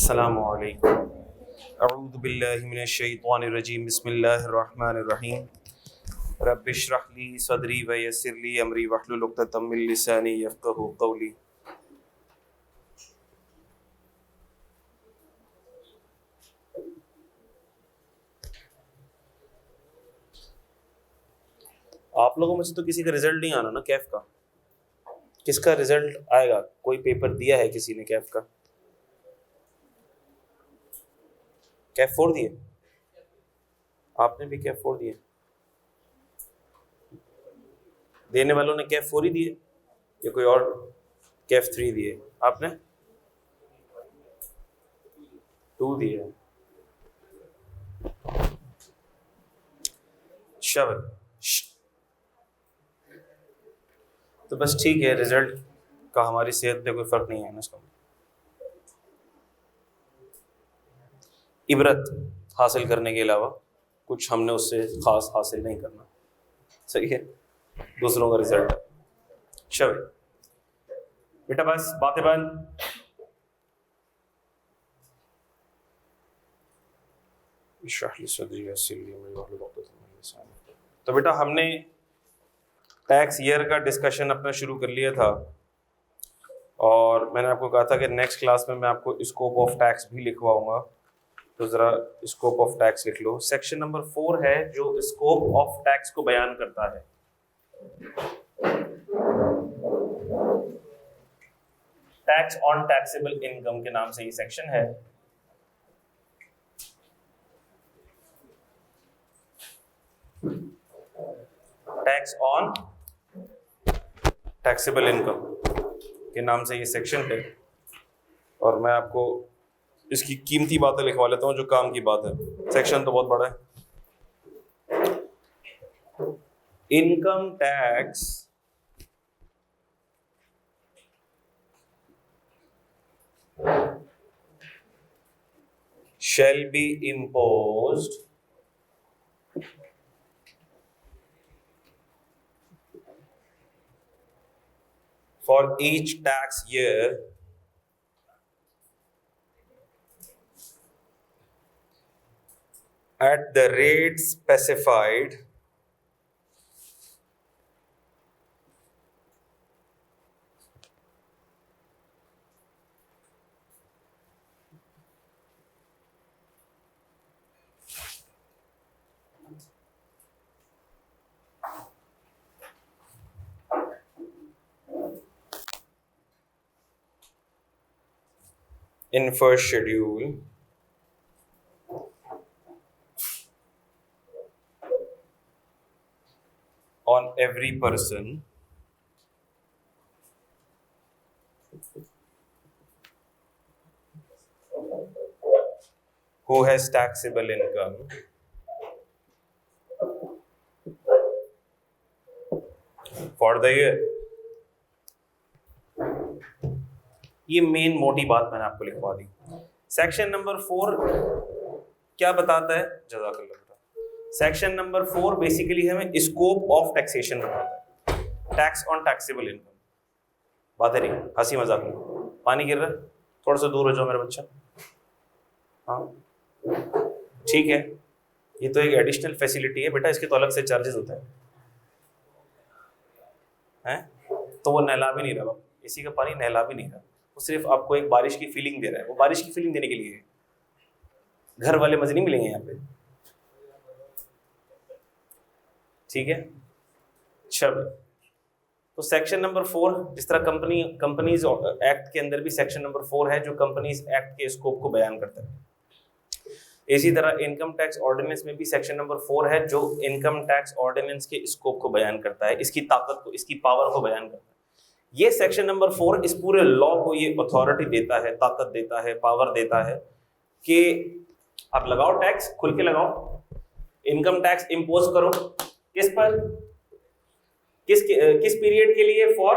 अस्सलामु अलैकुम। अऊज़ु बिल्लाहि मिनश शैतानिर रजीम। बिस्मिल्लाहिर रहमानिर रहीम। रब्बि इश्रह ली सदरी व यस्सिर ली अमरी वहलुल उक़दतम मिन लिसानी यफ़क़हू क़ौली। आप लोगों में से तो किसी का रिजल्ट नहीं आना ना कैफ का? किसका रिजल्ट आएगा? कोई पेपर दिया है किसी ने कैफ का? कैफ 4 दिए? आपने भी कैफ 4 दिए? देने वालों ने कैफ 4 ही दिए या कोई और कैफ 3 दिए? आपने 2 दिए। शब तो बस ठीक है, रिजल्ट का हमारी सेहत पे कोई फ़र्क नहीं है ना। इसका इबरत हासिल करने के अलावा कुछ हमने उससे ख़ास हासिल नहीं करना। सही है, दूसरों का रिजल्ट। शब बेटा बस बातें बंद। तो बेटा हमने टैक्स ईयर का डिस्कशन अपना शुरू कर लिया था और मैंने आपको कहा था कि नेक्स्ट क्लास में मैं आपको स्कोप ऑफ टैक्स भी लिखवाऊंगा। तो ज़रा स्कोप ऑफ टैक्स लिख लो। सेक्शन नंबर 4 है जो स्कोप ऑफ टैक्स को बयान करता है। टैक्स ऑन टैक्सेबल इनकम के नाम से ये सेक्शन है। टैक्स ऑन टैक्सेबल इनकम के नाम से ये सेक्शन है और मैं आपको इसकी कीमती बातें लिखवा लेता हूँ जो काम की बात है। सेक्शन तो बहुत बड़ा है। Income tax shall be imposed for each tax year at the rate specified in first schedule on every person who has taxable income for the year। ये मेन मोटी बात मैंने आपको लिखवा दी। सेक्शन नंबर 4 क्या बताता है? जज़ाकल्लाह बेटा। सेक्शन नंबर 4 बेसिकली हमें स्कोप ऑफ टैक्सेशन बताता है। Tax on taxable income. बातें नहीं, हंसी मजाक नहीं। पानी गिर रहा है, थोड़ा सा दूर हो जाओ मेरा बच्चा। हाँ ठीक है, ये तो एक एडिशनल फैसिलिटी है बेटा, इसके तो अलग से चार्जेस होते हैं। तो वो नहला भी नहीं रहा, इसी का पानी नहला भी नहीं रहा, वो सिर्फ आपको एक बारिश की फीलिंग दे रहा है। वो बारिश की फीलिंग देने के लिए घर वाले मजे नहीं मिलेंगे यहाँ पे। ठीक है, चलो। तो सेक्शन नंबर 4 जिस तरह कंपनीज एक्ट के अंदर भी सेक्शन नंबर 4 है जो कंपनीज एक्ट के स्कोप को बयान करता है, इसी तरह इनकम टैक्स ऑर्डिनेंस में भी सेक्शन नंबर 4 है जो इनकम टैक्स ऑर्डिनेंस के स्कोप को बयान करता है, इसकी ताकत को, इसकी पावर को बयान करता है। ये सेक्शन नंबर 4 इस पूरे लॉ को ये अथॉरिटी देता है, ताकत देता है, पावर देता है कि आप लगाओ टैक्स, खुल के लगाओ, इनकम टैक्स इंपोज करो। किस पर? किस पीरियड के लिए? For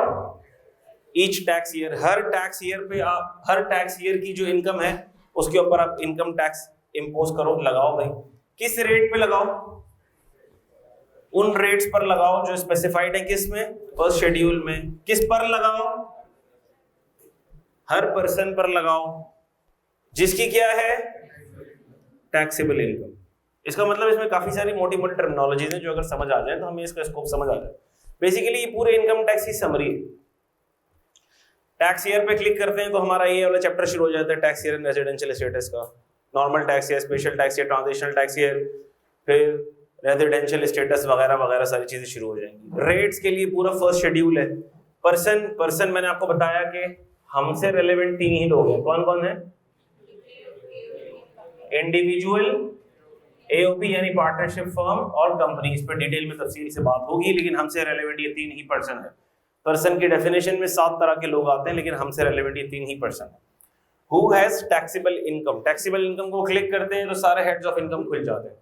each tax year. Her tax year पे आप, हर टैक्स ईयर की जो इनकम है उसके ऊपर आप इनकम टैक्स इंपोज करो, लगाओ भाई। किस रेट पे लगाओ? उन रेट्स पर लगाओ जो स्पेसिफाइड है किस में? फर्स्ट शेड्यूल में। किस पर लगाओ? हर पर्सन पर लगाओ। जिसकी क्या है टैक्सेबल इनकम। इसका मतलब इसमें काफी सारी मोटी मोटी टर्मिनोलॉजीज हैं जो अगर समझ आ जाए तो हमें इसका स्कोप समझ आ जाए। बेसिकली ये पूरे इनकम टैक्स की समरी है। टैक्स ईयर पे क्लिक करते हैं तो हमारा ये वाला चैप्टर शुरू हो जाता है tax year and residential status का, normal tax year, special tax year, transitional tax year, फिर रेजिडेंशियल स्टेटस वगैरह वगैरह सारी चीजें शुरू हो जाएंगी। रेट्स के लिए पूरा फर्स्ट शेड्यूल है। पर्सन मैंने आपको बताया कि हमसे रिलेवेंट 3 ही लोग हैं। कौन कौन है? इंडिविजुअल, एओपी यानी पार्टनरशिप फर्म, और कंपनी। इस पर डिटेल में तफसील से बात होगी, लेकिन हमसे रिलेवेंट ये 3 ही पर्सन है। पर्सन की डेफिनेशन में 7 तरह के लोग आते हैं, लेकिन हमसे रिलेवेंट ये 3 ही पर्सन है। Who has taxable income. Taxable income को क्लिक करते हैं तो सारे हेड्स ऑफ इनकम खुल जाते हैं।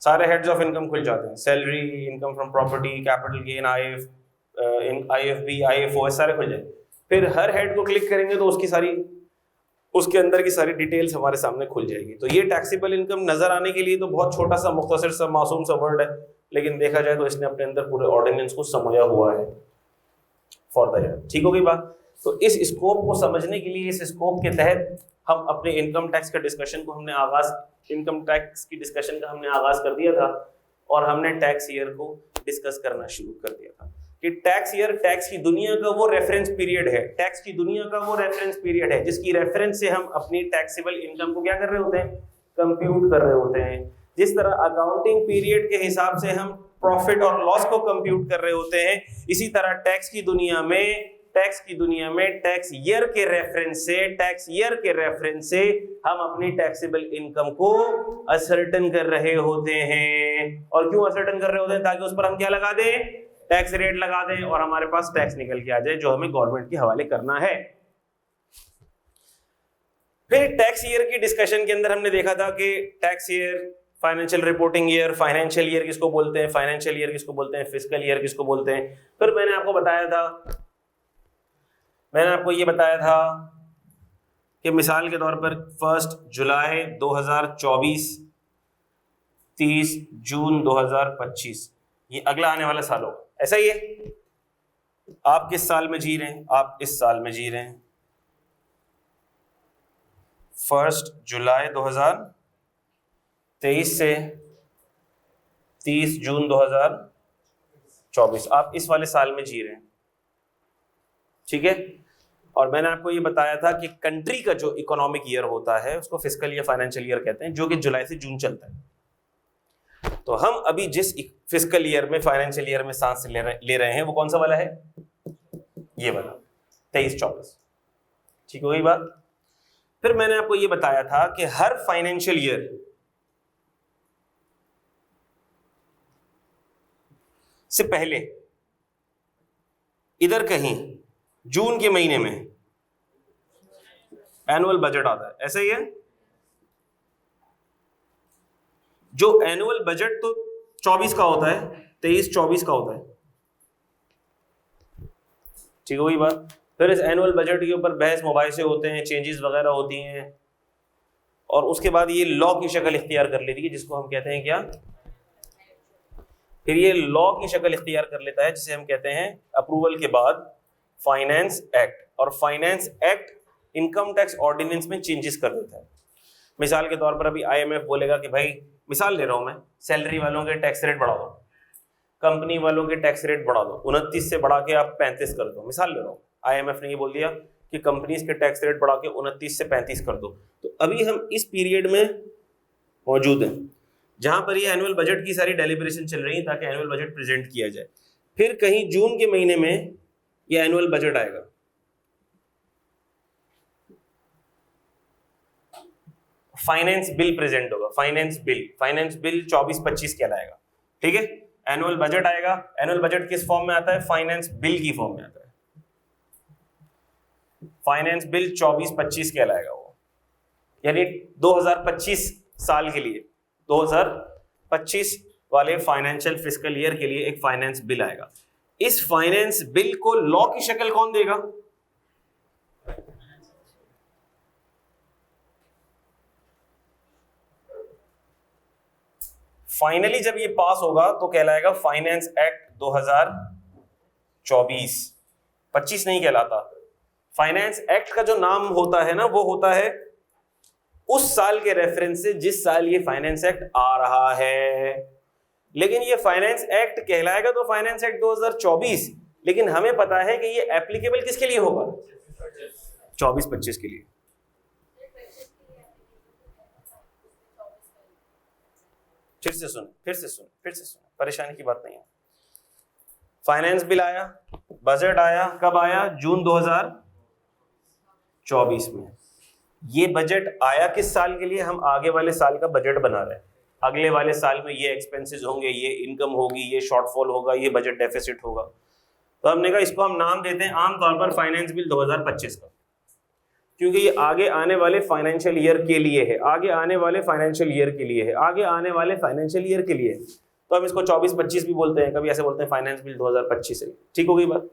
सारे हेड्स ऑफ इनकम खुल जाते हैं। Salary, income from property, capital gain, IFB, IFO, सारे खुल जाएंगे। फिर हर हेड को क्लिक करेंगे तो उसके अंदर की सारी डिटेल्स हमारे सामने खुल जाएगी। तो ये टैक्सेबल इनकम नजर आने के लिए तो बहुत छोटा सा, मुख्तसर सा, मासूम सा वर्ड है, लेकिन देखा जाए तो इसने अपने अंदर पूरे ऑर्डिनेंस को समाया हुआ है फॉर द ईयर। ठीक हो गई बात? तो इस स्कोप को समझने के लिए, इस स्कोप के तहत हम अपने इनकम टैक्स का डिस्कशन को इनकम टैक्स की डिस्कशन का हमने आगाज कर दिया था, और हमने टैक्स ईयर को डिस्कस करना शुरू कर दिया था कि टैक्स ईयर टैक्स की दुनिया का वो रेफरेंस पीरियड है, टैक्स की दुनिया का वो रेफरेंस पीरियड है जिसकी रेफरेंस से हम अपनी टैक्सेबल इनकम को क्या कर रहे होते हैं? कंप्यूट कर रहे होते हैं। जिस तरह अकाउंटिंग पीरियड के हिसाब से हम प्रॉफिट और लॉस को कंप्यूट कर रहे होते हैं, इसी तरह टैक्स की दुनिया में टैक्स ईयर के रेफरेंस से हम अपनी टैक्सेबल इनकम को असर्टन कर रहे होते हैं। और क्यों असर्टन कर रहे होते हैं? ताकि उस पर हम क्या लगा दें? टैक्स रेट लगा दें, और हमारे पास टैक्स निकल के आ जाए जो हमें गवर्नमेंट के हवाले करना है। फिर टैक्स ईयर की डिस्कशन के अंदर हमने देखा था कि tax year, financial reporting year, financial year किसको बोलते हैं, फाइनेंशियल ईयर किसको बोलते हैं, फिस्कल ईयर किसको बोलते हैं। फिर मैंने आपको ये बताया था कि मिसाल के तौर पर 1 जुलाई 2024, 30 जून 2025, ये अगला आने वाला साल होगा। ऐसा ही है, आप किस साल में जी रहे हैं? आप इस साल में जी रहे हैं। 1 जुलाई 2023 से 30 जून 2024, आप इस वाले साल में जी रहे हैं। ठीक है? और मैंने आपको ये बताया था कि कंट्री का जो इकोनॉमिक ईयर होता है उसको फिस्कल या फाइनेंशियल ईयर कहते हैं, जो कि जुलाई से जून चलता है। तो हम अभी जिस फिस्कल ईयर में, फाइनेंशियल ईयर में सांस ले रहे हैं वो कौन सा वाला है? ये वाला 23-24। ठीक हो गई बात? फिर मैंने आपको ये बताया था कि हर फाइनेंशियल ईयर से पहले इधर कहीं जून के महीने में एनुअल बजट आता है। ऐसा ही है? जो एनुअल बजट तो 24 का होता है, 23-24 का होता है। ठीक हो गई बात? फिर इस एनुअल बजट के ऊपर बहस मुबाहिसे होते हैं, चेंजेस वगैरह होती हैं, और उसके बाद ये लॉ की शक्ल इख्तियार कर लेती है, जिसको हम कहते हैं क्या? फिर ये लॉ की शक्ल इख्तियार कर लेता है, जिसे हम कहते हैं अप्रूवल के बाद फाइनेंस एक्ट। और finance act income tax ordinance में चेंजेस कर देता है। मिसाल के तौर पर अभी आईएमएफ बोलेगा कि भाई, मिसाल ले रहा हूं मैं, सैलरी वालों के टैक्स रेट बढ़ा दो, कंपनी वालों के टैक्स रेट बढ़ा दो, 29 से बढ़ा के आप 35 कर दो। मिसाल ले रहा हूं, आईएमएफ ने ये बोल दिया कि कंपनीज के टैक्स रेट बढ़ा के 29 से 35 कर दो। तो अभी हम इस पीरियड में मौजूद हैं जहां पर ये एनुअल बजट की सारी डेलिब्रेशन चल रही है ताकि एनुअल बजट प्रेजेंट किया जाए। फिर कहीं जून के महीने में ये एनुअल बजट आएगा, फाइनेंस बिल प्रेजेंट होगा, फाइनेंस बिल 24-25 कहलाएगा। ठीक है? एनुअल बजट आएगा। एनुअल बजट किस फॉर्म में आता है? फाइनेंस बिल की फॉर्म में आता है। फाइनेंस बिल 24-25 कहलाएगा वो, यानी 2025 साल के लिए, 2025 वाले फाइनेंशियल फिस्कल ईयर के लिए एक फाइनेंस बिल आएगा। इस फाइनेंस बिल को लॉ की शक्ल कौन देगा? फाइनली जब ये पास होगा तो कहलाएगा फाइनेंस एक्ट 2024। 25 नहीं कहलाता, फाइनेंस एक्ट का जो नाम होता है ना, वो होता है उस साल के रेफरेंस से जिस साल ये फाइनेंस एक्ट आ रहा है। लेकिन ये फाइनेंस एक्ट कहलाएगा तो फाइनेंस एक्ट 2024, लेकिन हमें पता है कि ये एप्लीकेबल किसके लिए होगा? 24-25 के लिए। फिर से सुन, परेशानी की बात नहीं है। फाइनेंस बिल आया, बजट आया, कब आया? जून 2024 में। ये बजट आया किस साल के लिए? हम आगे वाले साल का बजट बना रहे हैं। अगले वाले साल में ये एक्सपेंसेस होंगे, ये इनकम होगी, ये शॉर्टफॉल होगा, ये बजट डेफिसिट होगा। तो हमने कहा इसको हम नाम देते हैं आमतौर पर फाइनेंस बिल 2025 का, क्योंकि ये आगे आने वाले फाइनेंशियल ईयर के लिए है, आगे आने वाले फाइनेंशियल ईयर के लिए है, आगे आने वाले फाइनेंशियल ईयर के लिए है। तो हम इसको 24-25 भी बोलते हैं, कभी ऐसे बोलते हैं फाइनेंस बिल 2025 है। ठीक हो गई बात?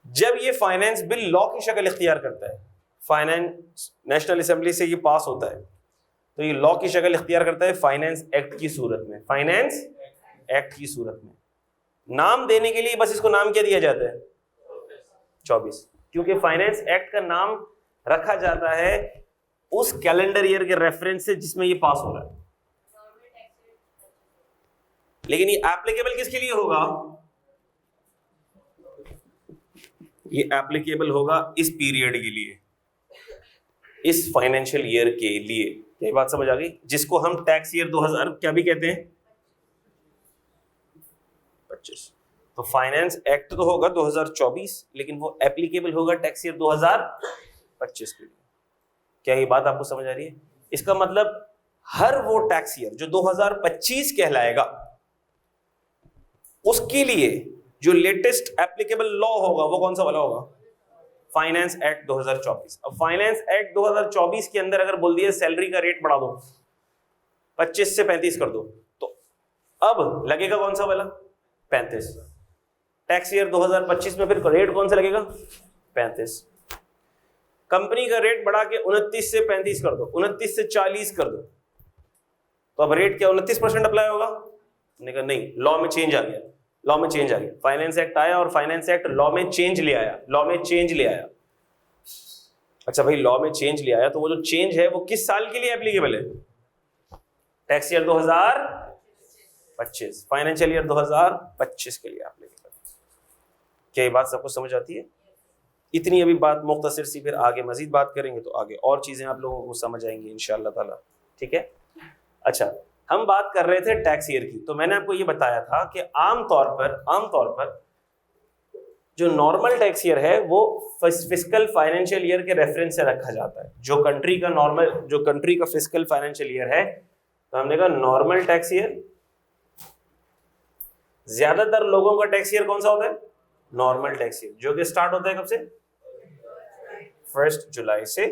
जब ये फाइनेंस बिल लॉ की शक्ल इख्तियार करता है, फाइनेंस नेशनल असेंबली से ये पास होता है, तो ये लॉ की शक्ल इख्तियार करता है फाइनेंस एक्ट की सूरत में। फाइनेंस एक्ट की सूरत में नाम देने के लिए बस इसको नाम क्या दिया जाता है? 24, क्योंकि फाइनेंस एक्ट का नाम रखा जाता है उस कैलेंडर ईयर के रेफरेंस से जिसमें ये पास हो रहा है। लेकिन ये एप्लीकेबल किसके लिए होगा? ये एप्लीकेबल होगा इस पीरियड के लिए, इस फाइनेंशियल ईयर के लिए। ये बात समझ आ गई? जिसको हम टैक्स ईयर 2000 क्या भी कहते हैं, 25। तो फाइनेंस एक्ट तो होगा 2024, लेकिन वो एप्लीकेबल होगा टैक्स ईयर 2025 के लिए। क्या ये बात आपको समझ आ रही है? इसका मतलब हर वो टैक्स ईयर जो 2025 कहलाएगा, उसके लिए जो लेटेस्ट एप्लीकेबल लॉ होगा वो कौन सा वाला होगा? Finance act 2024। अब फाइनेंस एक्ट 2024 के अंदर अगर बोल दिया सैलरी का रेट बढ़ा दो, 25 से 35 कर दो, तो अब लगेगा कौन सा वाला? 35। टैक्स ईयर 2025 में फिर रेट कौन सा लगेगा? 35। कंपनी का रेट बढ़ा के 29 से 35 कर दो, 29 से 40 कर दो, तो अब रेट क्या 29% अप्लाई होगा? नहीं, लॉ में चेंज आ गया, लॉ में चेंज आ गया। फाइनेंस एक्ट आया और फाइनेंस एक्ट लॉ में चेंज ले आया, लॉ में चेंज ले आया। अच्छा भाई, लॉ में चेंज ले आया तो वो जो चेंज है वो किस साल के लिए एप्लीकेबल है? टैक्स ईयर 2025, फाइनेंशियल ईयर 2025 के लिए एप्लीकेबल। क्या ये बात सबको समझ आती है? इतनी अभी बात मुख्तसर सी, फिर आगे मजीद बात करेंगे तो आगे और चीजें आप लोगों को समझ आएंगी इंशाअल्लाह ताला। ठीक है? अच्छा, हम बात कर रहे थे टैक्स ईयर की, तो मैंने आपको ये बताया था कि आमतौर पर जो नॉर्मल टैक्स ईयर है वो फिस्कल फाइनेंशियल ईयर के रेफरेंस से रखा जाता है। जो कंट्री का फिस्कल फाइनेंशियल ईयर है, तो हमने कहा नॉर्मल टैक्स ईयर। ज्यादातर लोगों का टैक्स ईयर कौन सा होता है? नॉर्मल टैक्स ईयर, जो कि स्टार्ट होता है कब से? 1 जुलाई से।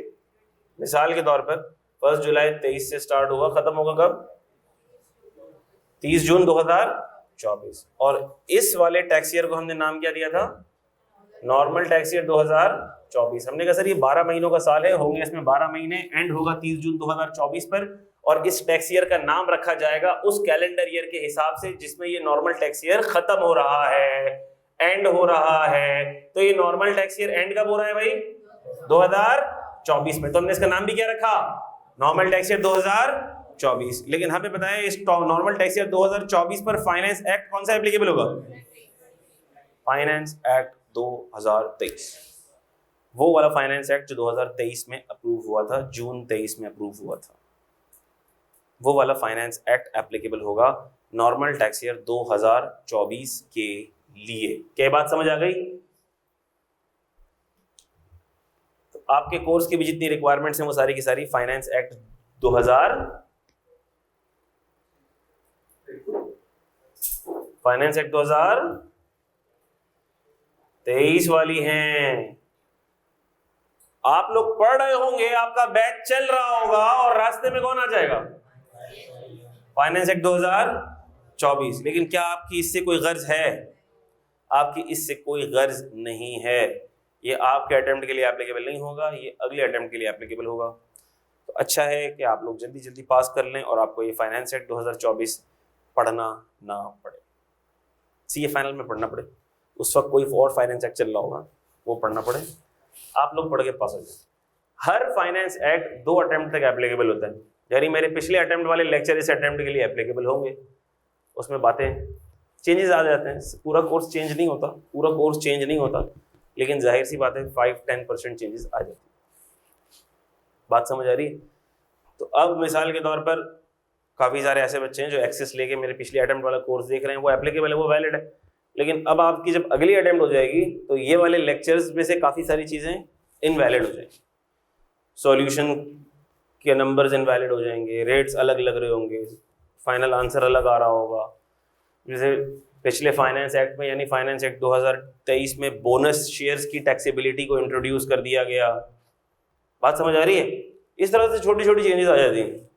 मिसाल के तौर पर 1 जुलाई 23 से स्टार्ट हुआ, खत्म होगा कब? 30 जून 2024। और इस वाले टैक्स ईयर को हमने नाम क्या दिया था? Normal tax year 2024। हमने कहा सर ये 12 महीनों का साल है, होंगे इसमें 12 महीने, एंड होगा 30 जून 2024 पर, और इस टैक्स ईयर का नाम रखा जाएगा उस कैलेंडर ईयर के हिसाब से जिसमें ये नॉर्मल टैक्स ईयर खत्म हो रहा है, एंड हो रहा है। तो ये नॉर्मल टैक्स ईयर एंड कब हो रहा है भाई? 2024 में। तो हमने इसका नाम भी क्या रखा? Normal tax year 2024। लेकिन हमें बताया इस नॉर्मल टैक्स ईयर 2024 पर फाइनेंस एक्ट कौन सा एप्लीकेबल होगा? Finance act 2023। वो वाला फाइनेंस एक्ट जो 2023 में अप्रूव हुआ था, जून 23 में अप्रूव हुआ था, वो वाला फाइनेंस एक्ट एप्लीकेबल होगा नॉर्मल टैक्स ईयर 2024 के लिए। क्या बात समझ आ गई? तो आपके कोर्स की भी जितनी रिक्वायरमेंट्स हैं वो सारी की सारी फाइनेंस एक्ट 2023 वाली हैं। आप लोग पढ़ रहे होंगे, आपका बैच चल रहा होगा, और रास्ते में कौन आ जाएगा? Finance act 2024। लेकिन क्या आपकी इससे कोई गर्ज है? आपकी इससे कोई गर्ज नहीं है। ये आपके अटेम्प्ट के लिए एप्लीकेबल नहीं होगा, ये अगले अटेम्प्ट के लिए एप्लीकेबल होगा। तो अच्छा है कि आप लोग जल्दी जल्दी पास कर लें और आपको ये फाइनेंस एक्ट 2024 पढ़ना ना पड़े, सीए फाइनल में पढ़ना पड़े। उस वक्त कोई और फाइनेंस एक्ट चल रहा होगा, वो पढ़ना पड़े, आप लोग पढ़ के पास हो जाए। हर फाइनेंस एक्ट 2 अटेम्प्ट तक एप्लीकेबल होता है, यानी मेरे पिछले अटेम्प्ट वाले लेक्चर इस अटेम्प्ट के लिए एप्लीकेबल होंगे, उसमें बातें चेंजेस आ जाते हैं। पूरा कोर्स चेंज नहीं होता, पूरा कोर्स चेंज नहीं होता, लेकिन जाहिर सी बात है 5-10% चेंजेस आ जाती है। बात समझ आ रही है? तो अब मिसाल के तौर पर काफ़ी सारे ऐसे बच्चे हैं जो एक्सेस लेके मेरे पिछले अटेम्प्ट वाला कोर्स देख रहे हैं, वो एप्लीकेबल है, वो वैलिड है, लेकिन अब आपकी जब अगली अटेम्प्ट हो जाएगी तो ये वाले लेक्चर्स में से काफ़ी सारी चीज़ें इनवैलिड हो जाएंगी। सॉल्यूशन के नंबर्स इनवैलिड हो जाएंगे, रेट्स अलग लग रहे होंगे, फाइनल आंसर अलग आ रहा होगा। जैसे पिछले फाइनेंस एक्ट में यानी फाइनेंस एक्ट 2023 में बोनस शेयर्स की टैक्सेबिलिटी को इंट्रोड्यूस कर दिया गया। बात समझ आ रही है? इस तरह से छोटी छोटी चेंजेस आ जाती हैं।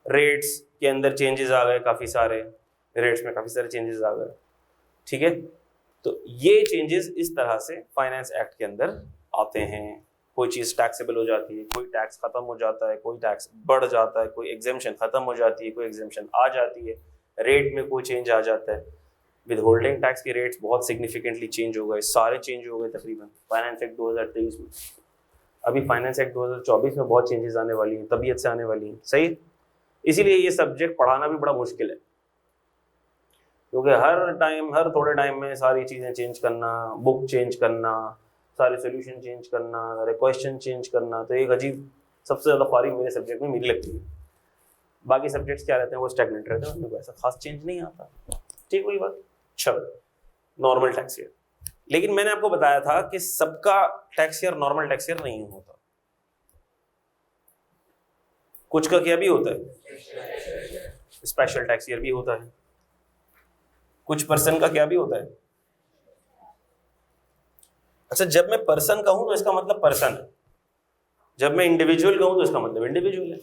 रेट्स के अंदर चेंजेस आ गए, काफ़ी सारे रेट्स में काफ़ी सारे चेंजेस आ गए, ठीक है। तो ये चेंजेस इस तरह से फाइनेंस एक्ट के अंदर आते हैं। कोई चीज़ टैक्सेबल हो जाती है, कोई टैक्स खत्म हो जाता है, कोई टैक्स बढ़ जाता है, कोई एग्जेम्पशन खत्म हो जाती है, कोई एग्जेम्पशन आ जाती है, रेट में कोई चेंज आ जाता है। विद होल्डिंग टैक्स के रेट्स बहुत सिग्निफिकेंटली चेंज हो गए, सारे चेंज हो गए तकरीबन फाइनेंस एक्ट 2023 में। अभी फाइनेंस एक्ट 2024 में बहुत चेंजेस आने वाली हैं, तबीयत से आने वाली हैं, सही। इसीलिए ये सब्जेक्ट पढ़ाना भी बड़ा मुश्किल है, क्योंकि हर थोड़े टाइम में सारी चीज़ें चेंज करना, बुक चेंज करना, सारे सोल्यूशन चेंज करना, क्वेश्चन चेंज करना, तो एक अजीब सबसे ज़्यादा ख्वारी मेरे सब्जेक्ट में मेरी लगती है। बाकी सब्जेक्ट्स क्या रहते हैं, वो स्टैग्नेंट रहते हैं, उनमें कोई ऐसा खास चेंज नहीं आता, ठीक हुई बात। चलो, नॉर्मल टैक्स ईयर, लेकिन मैंने आपको बताया था कि सबका tax year normal tax year नहीं होता। कुछ का क्या भी होता है, स्पेशल टैक्स ईयर भी होता है। कुछ पर्सन का क्या भी होता है। अच्छा, जब मैं पर्सन कहूं तो इसका मतलब पर्सन है, जब मैं इंडिविजुअल कहूं तो इसका मतलब इंडिविजुअल है।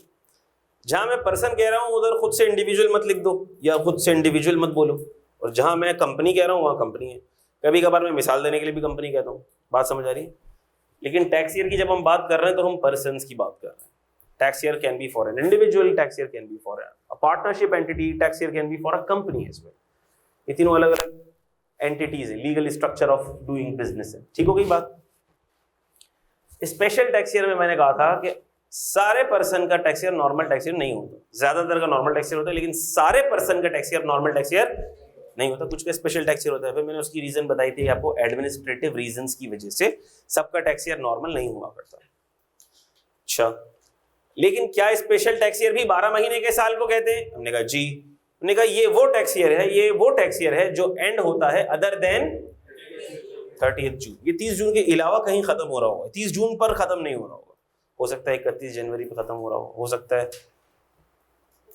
जहां मैं पर्सन कह रहा हूं उधर खुद से इंडिविजुअल मत लिख दो या खुद से इंडिविजुअल मत बोलो, और जहां मैं कंपनी कह रहा हूं वहां कंपनी है। कभी कभार मैं मिसाल देने के लिए भी कंपनी कहता हूं। बात समझ आ रही है? लेकिन टैक्स ईयर की जब हम बात कर रहे हैं तो हम पर्सन्स की बात कर रहे हैं। Tax year can be for an individual, tax year can be for a partnership entity, tax year can be for a company as well. ये तीनों अलग अलग एंटिटीज है, legal structure of doing business है, ठीक हो गई बात। स्पेशल टैक्स ईयर में मैंने कहा था कि सारे पर्सन का tax year normal tax year नहीं होता, ज्यादातर का नॉर्मल टैक्स ईयर होता है, लेकिन सारे पर्सन का tax year normal tax year नहीं होता, कुछ का स्पेशल टैक्स ईयर होता है। फिर मैंने उसकी रीजन बताई थी आपको, एडमिनिस्ट्रेटिव रीजंस की वजह से सबका टैक्स ईयर नॉर्मल नहीं हुआ करता। अच्छा, लेकिन क्या स्पेशल टैक्स ईयर भी 12 महीने के साल को कहते हैं? हमने कहा जी। हमने कहा ये वो टैक्स ईयर है, ये वो टैक्स ईयर है जो एंड होता है अदर देन 30 जून। ये 30 जून के अलावा कहीं खत्म हो रहा होगा, 30 जून पर खत्म नहीं हो रहा होगा। हो सकता है 31 जनवरी पे खत्म हो रहा हो सकता है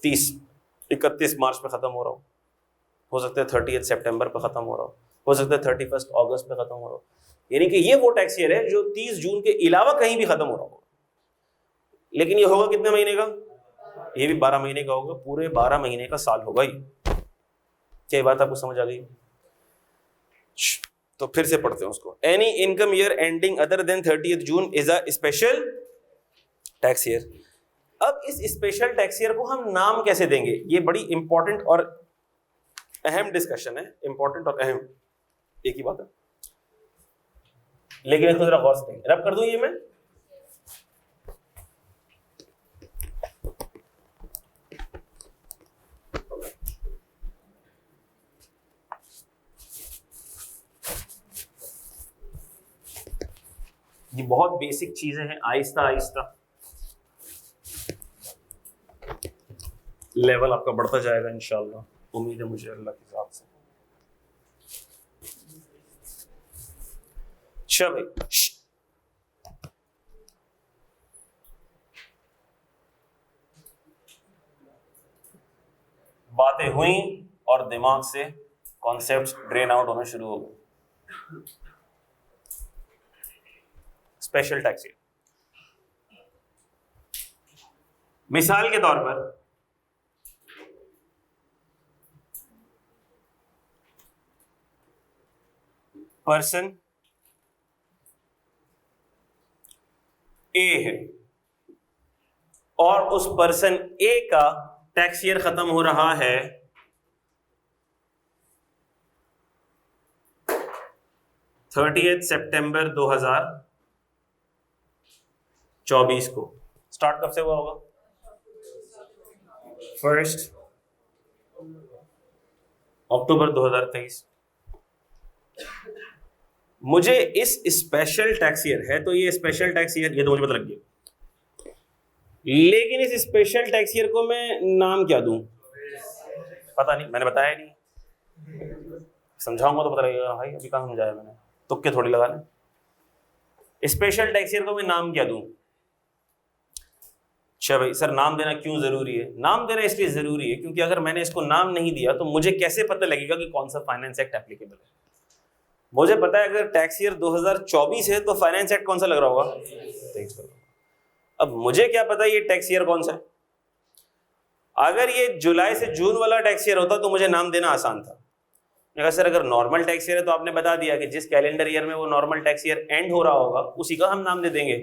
31 मार्च पे खत्म हो रहा हो सकता है 30 सितंबर पे खत्म हो रहा हो सकता है 31 अगस्त पे खत्म हो रहा हो। यानी कि ये वो टैक्स ईयर है जो 30 जून के अलावा कहीं भी खत्म हो रहा होगा। लेकिन ये होगा कितने महीने का? ये भी 12 महीने का होगा, पूरे 12 महीने का साल होगा ही। क्या बात आपको समझ आ गई? तो फिर से पढ़ते हैं उसको। Any income year ending other then 30 June is a special tax year. अब इस स्पेशल टैक्स ईयर को हम नाम कैसे देंगे, ये बड़ी इंपॉर्टेंट और अहम डिस्कशन है। इंपॉर्टेंट और अहम एक ही बात है, लेकिन इसको जरा गौर से रब कर दूं। ये मैं ये बहुत बेसिक चीजें हैं, आहिस्ता आहिस्ता लेवल आपका बढ़ता जाएगा इंशाल्लाह, उम्मीद है मुझे अल्लाह के हिसाब से। चलो बातें हुई और दिमाग से कॉन्सेप्ट्स ड्रेन आउट होना शुरू हो गए। स्पेशल टैक्स ईयर, मिसाल के तौर पर पर्सन ए है और उस पर्सन ए का टैक्स ईयर खत्म हो रहा है 30 सितंबर 2024 को। स्टार्ट कब से हुआ होगा? 1 अक्टूबर 2023। मुझे इस स्पेशल टैक्स ईयर है, तो ये स्पेशल टैक्स ईयर, ये तो मुझे पता लग गया, लेकिन इस स्पेशल टैक्स ईयर को मैं नाम क्या दूं? पता नहीं, मैंने बताया नहीं। समझाऊंगा तो पता लगेगा। भाई अभी कहाँ समझाया मैंने, तुक्के थोड़ी लगा ले। स्पेशल टैक्स ईयर को मैं नाम क्या दूं? अच्छा भाई सर, नाम देना क्यों जरूरी है? नाम देना इसलिए जरूरी है क्योंकि अगर मैंने इसको नाम नहीं दिया तो मुझे कैसे पता लगेगा कि कौन सा फाइनेंस एक्ट एप्लीकेबल है? मुझे पता है अगर टैक्स ईयर 2024 है तो फाइनेंस एक्ट कौन सा लग रहा होगा? 23 का। अब मुझे क्या पता ये टैक्स ईयर कौन सा है? अगर ये जुलाई से जून वाला टैक्स ईयर होता तो मुझे नाम देना आसान था। मैंने कहा सर अगर नॉर्मल टैक्स ईयर है तो आपने बता दिया कि जिस कैलेंडर ईयर में वो नॉर्मल टैक्स ईयर एंड हो रहा होगा उसी का हम नाम दे देंगे।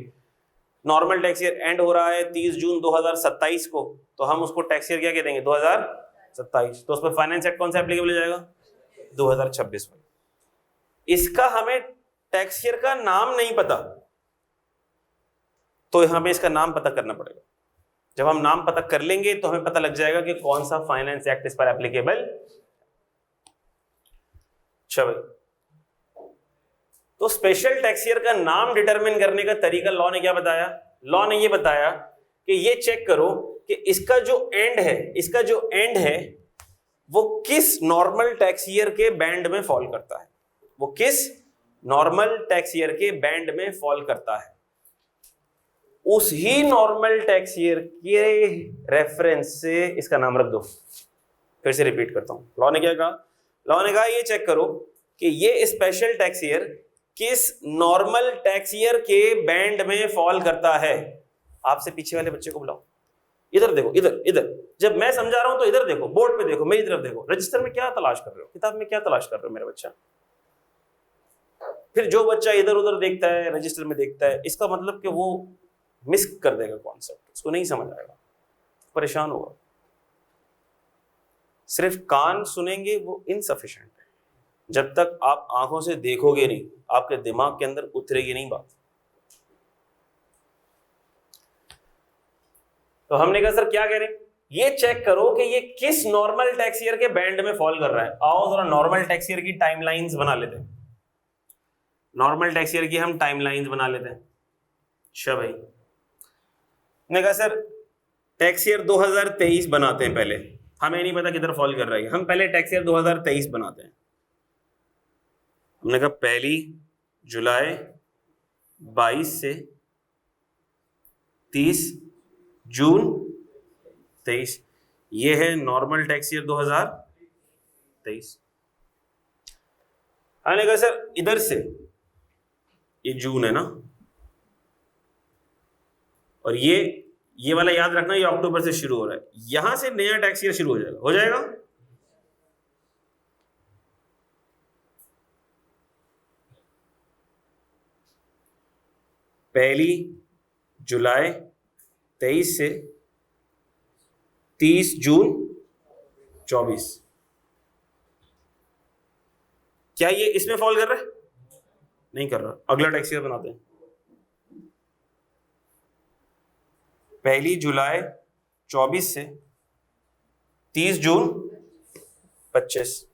नॉर्मल टैक्स ईयर एंड हो रहा है 30 जून 2027 को, तो हम उसको टैक्स ईयर क्या कह देंगे? 2027। तो उस पर फाइनेंस एक्ट कौन सा एप्लीकेबल हो जाएगा? 2026 में। इसका हमें टैक्स ईयर का नाम नहीं पता, तो हमें इसका नाम पता करना पड़ेगा। जब हम नाम पता कर लेंगे तो हमें पता लग जाएगा कि कौन सा फाइनेंस एक्ट इस पर एप्लीकेबल। चलो, तो स्पेशल टैक्स ईयर का नाम डिटरमिन करने का तरीका लॉ ने क्या बताया? लॉ ने ये बताया कि ये चेक करो कि इसका जो एंड है वो किस नॉर्मल टैक्स ईयर के बैंड में फॉल करता है। वो किस नॉर्मल टैक्स ईयर के बैंड में फॉल करता है। उस ही नॉर्मल टैक्स ईयर के रेफरेंस से इसका नाम रख दो। फिर से रिपीट करता हूं, लॉ ने क्या कहा? लॉ ने कहा ये चेक करो कि ये स्पेशल टैक्स ईयर किस नॉर्मल टैक्स ईयर के बैंड में फॉल करता है। आपसे पीछे वाले बच्चे को बुलाओ, इधर देखो, इधर। जब मैं समझा रहा हूं तो इधर देखो, बोर्ड पे देखो, मेरी तरफ देखो। रजिस्टर में क्या तलाश कर रहे हो? किताब में क्या तलाश कर रहे हो मेरा बच्चा? फिर जो बच्चा इधर उधर देखता है, रजिस्टर में देखता है, इसका मतलब कि वो मिस कर देगा कॉन्सेप्ट, उसको नहीं समझ आएगा, परेशान होगा। सिर्फ कान सुनेंगे वो इनसफिशिएंट है। जब तक आप आंखों से देखोगे नहीं, आपके दिमाग के अंदर उतरेगी नहीं बात। तो हमने कहा सर क्या कह रहे हैं? ये चेक करो कि ये किस नॉर्मल टैक्स ईयर के बैंड में फॉल कर रहा है। आओ जरा नॉर्मल टैक्स ईयर की टाइमलाइंस बना लेते हैं। नॉर्मल टैक्स ईयर की हम टाइमलाइंस बना लेते हैं। अच्छा भाई, ने कहा सर टैक्स ईयर 2023 बनाते हैं पहले, हमें नहीं पता किधर फॉल कर रहा है, हम पहले टैक्स ईयर 2023 बनाते हैं। हमने कहा 1 जुलाई 22 से 30 जून 23, ये है नॉर्मल टैक्स ईयर 2023। हमने कहा सर इधर से ये जून है ना, और ये वाला याद रखना, ये अक्टूबर से शुरू हो रहा है, यहां से नया टैक्स ईयर शुरू हो जाएगा। 1 जुलाई 23 से 30 जून 24। क्या ये इसमें फॉल कर रहा है? नहीं कर रहा। अगला टैक्स ईयर बनाते हैं। 1 जुलाई 24 से 30 जून 25,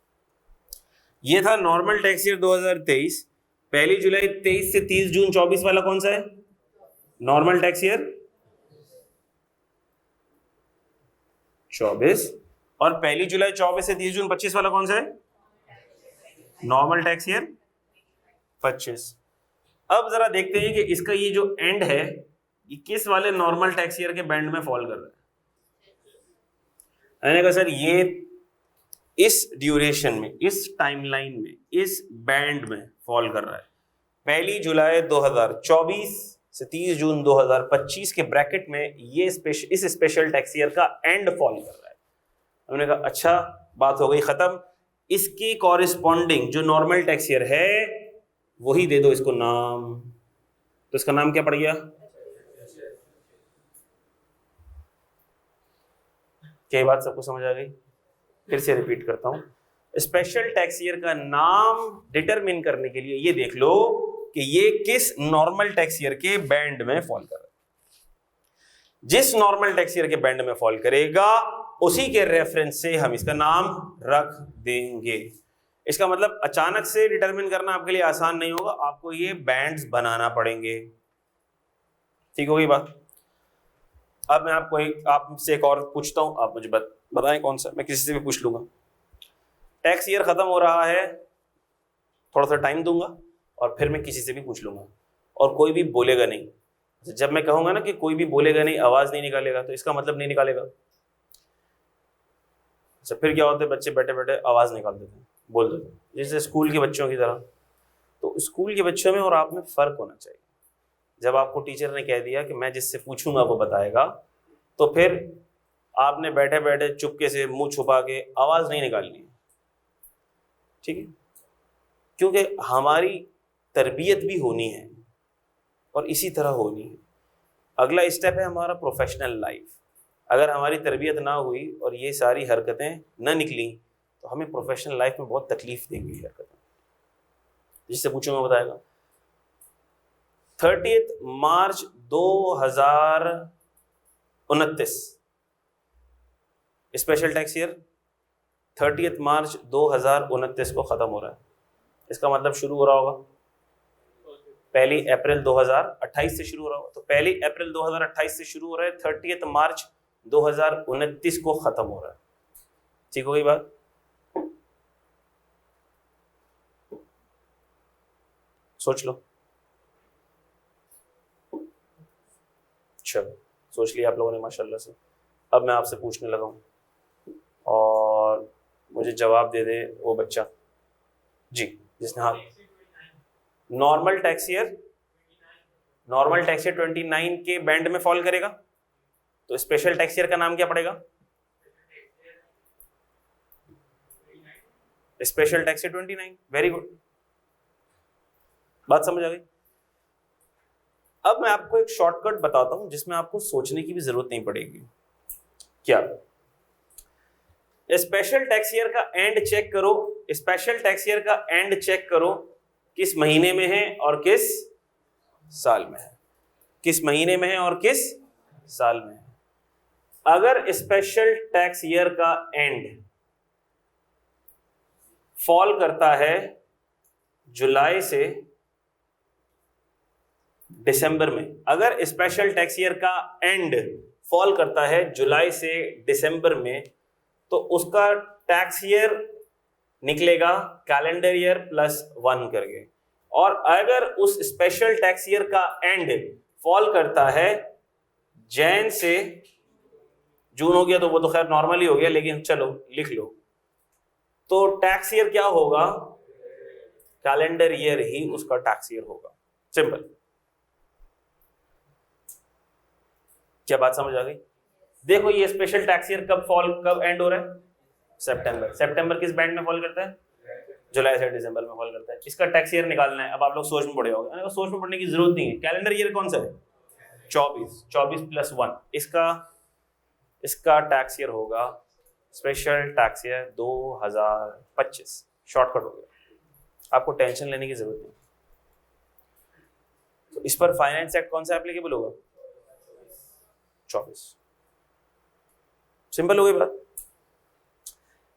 ये था नॉर्मल टैक्स ईयर 2023। 1 जुलाई 23 से 30 जून 24 वाला कौन सा है? Normal tax year 24। और 1 जुलाई 24 से 30 जून 25 वाला कौन सा है? Normal tax year 25। अब जरा देखते हैं कि इसका ये जो एंड है ये किस वाले नॉर्मल टैक्स ईयर के बैंड में फॉल कर रहा है। मैंने कहा सर ये इस ड्यूरेशन में, इस टाइमलाइन में, इस बैंड में फॉल कर रहा है। 1 जुलाई 2024 से 30 जून 2025 के ब्रैकेट में ये इस स्पेशल टैक्स ईयर का एंड फॉल कर रहा है। हमने कहा अच्छा, बात हो गई खत्म। इसके कॉरिस्पॉन्डिंग जो नॉर्मल टैक्स ईयर है वही दे दो इसको नाम। तो इसका नाम क्या पड़ गया? क्या बात सबको समझ आ गई? फिर से रिपीट करता हूं, स्पेशल टैक्स ईयर का नाम डिटरमिन करने के लिए ये देख लो कि ये किस नॉर्मल टैक्स ईयर के बैंड में फॉल कर रहा है। जिस नॉर्मल टैक्स ईयर के बैंड में फॉल करेगा उसी के रेफरेंस से हम इसका नाम रख देंगे। इसका मतलब अचानक से डिटरमिन करना आपके लिए आसान नहीं होगा, आपको ये बैंड्स बनाना पड़ेंगे। ठीक होगी बात। अब मैं आपसे एक और पूछता हूं, आप मुझे बताएं कौन सा, मैं किसी से भी पूछ लूंगा। टैक्स ईयर खत्म हो रहा है, थोड़ा सा टाइम दूंगा और फिर मैं किसी से भी पूछ लूंगा और कोई भी बोलेगा नहीं। जब मैं कहूंगा ना कि कोई भी बोलेगा नहीं, आवाज नहीं निकालेगा, तो इसका मतलब नहीं निकालेगा। अच्छा, फिर क्या होता है, बच्चे बैठे बैठे आवाज निकाल देते हैं, बोल देते हैं, जैसे स्कूल के बच्चों की तरह। तो स्कूल के बच्चों में और आप में फर्क होना चाहिए। जब आपको टीचर ने कह दिया कि मैं जिससे पूछूंगा वो बताएगा, तो फिर आपने बैठे बैठे चुपके से मुंह छुपा के आवाज नहीं निकालनी है। ठीक है, क्योंकि हमारी तरबियत भी होनी है और इसी तरह होनी है। अगला स्टेप है हमारा प्रोफेशनल लाइफ। अगर हमारी तरबियत ना हुई और ये सारी हरकतें ना निकली तो हमें प्रोफेशनल लाइफ में बहुत तकलीफ देंगी हरकतें। जिससे पूछूंगा बताएगा। 30 मार्च 2029 स्पेशल टैक्स ईयर 30 मार्च 2029 को खत्म हो रहा है। इसका मतलब शुरू हो रहा होगा 1 अप्रैल 2028 से शुरू हो रहा होगा। तो 1 अप्रैल 2028 से शुरू हो रहा है, 30 मार्च 2029 को खत्म हो रहा है। ठीक हो गई बात। सोच लो, चलो सोच लिया आप लोगों ने माशाल्लाह से। अब मैं आपसे पूछने लगा हूं और मुझे जवाब दे दे वो बच्चा जी जिसने हाँ। नॉर्मल टैक्स ईयर 29 के बैंड में फॉल करेगा, तो स्पेशल टैक्स ईयर का नाम क्या पड़ेगा? Special tax year 29। Very good, बात समझ आ गई। अब मैं आपको एक शॉर्टकट बताता हूं जिसमें आपको सोचने की भी जरूरत नहीं पड़ेगी। क्या? स्पेशल टैक्स ईयर का एंड चेक करो, स्पेशल टैक्स ईयर का एंड चेक करो किस महीने में है और किस साल में है। किस महीने में है और किस साल में है। अगर स्पेशल टैक्स ईयर का एंड फॉल करता है जुलाई से दिसंबर में, अगर स्पेशल टैक्स ईयर का एंड फॉल करता है जुलाई से दिसंबर में, तो उसका टैक्स ईयर निकलेगा कैलेंडर ईयर +1 करके। और अगर उस स्पेशल टैक्स ईयर का एंड फॉल करता है जैन से जून हो गया तो वो तो खैर नॉर्मल ही हो गया, लेकिन चलो लिख लो, तो टैक्स ईयर क्या होगा? कैलेंडर ईयर ही उसका टैक्स ईयर होगा। सिंपल। क्या बात समझ आ गई? देखो ये स्पेशल टैक्स ईयर कब एंड हो रहा है? सितंबर। सितंबर किस बैंड में फॉल करता है? जुलाई से दिसंबर में फॉल करता है। इसका टैक्स ईयर निकालना है। अब आप लोग सोच में पड़े होंगे, सोच में पड़ने की जरूरत नहीं है। कैलेंडर ईयर कौन सा है? 24 +1 इसका टैक्स ईयर होगा स्पेशल टैक्स ईयर 2025। शॉर्टकट हो गया, आपको टेंशन लेने की जरूरत नहीं। तो इस पर फाइनेंस एक्ट कौन सा एप्लीकेबल होगा? 24। सिंपल हो गई बात।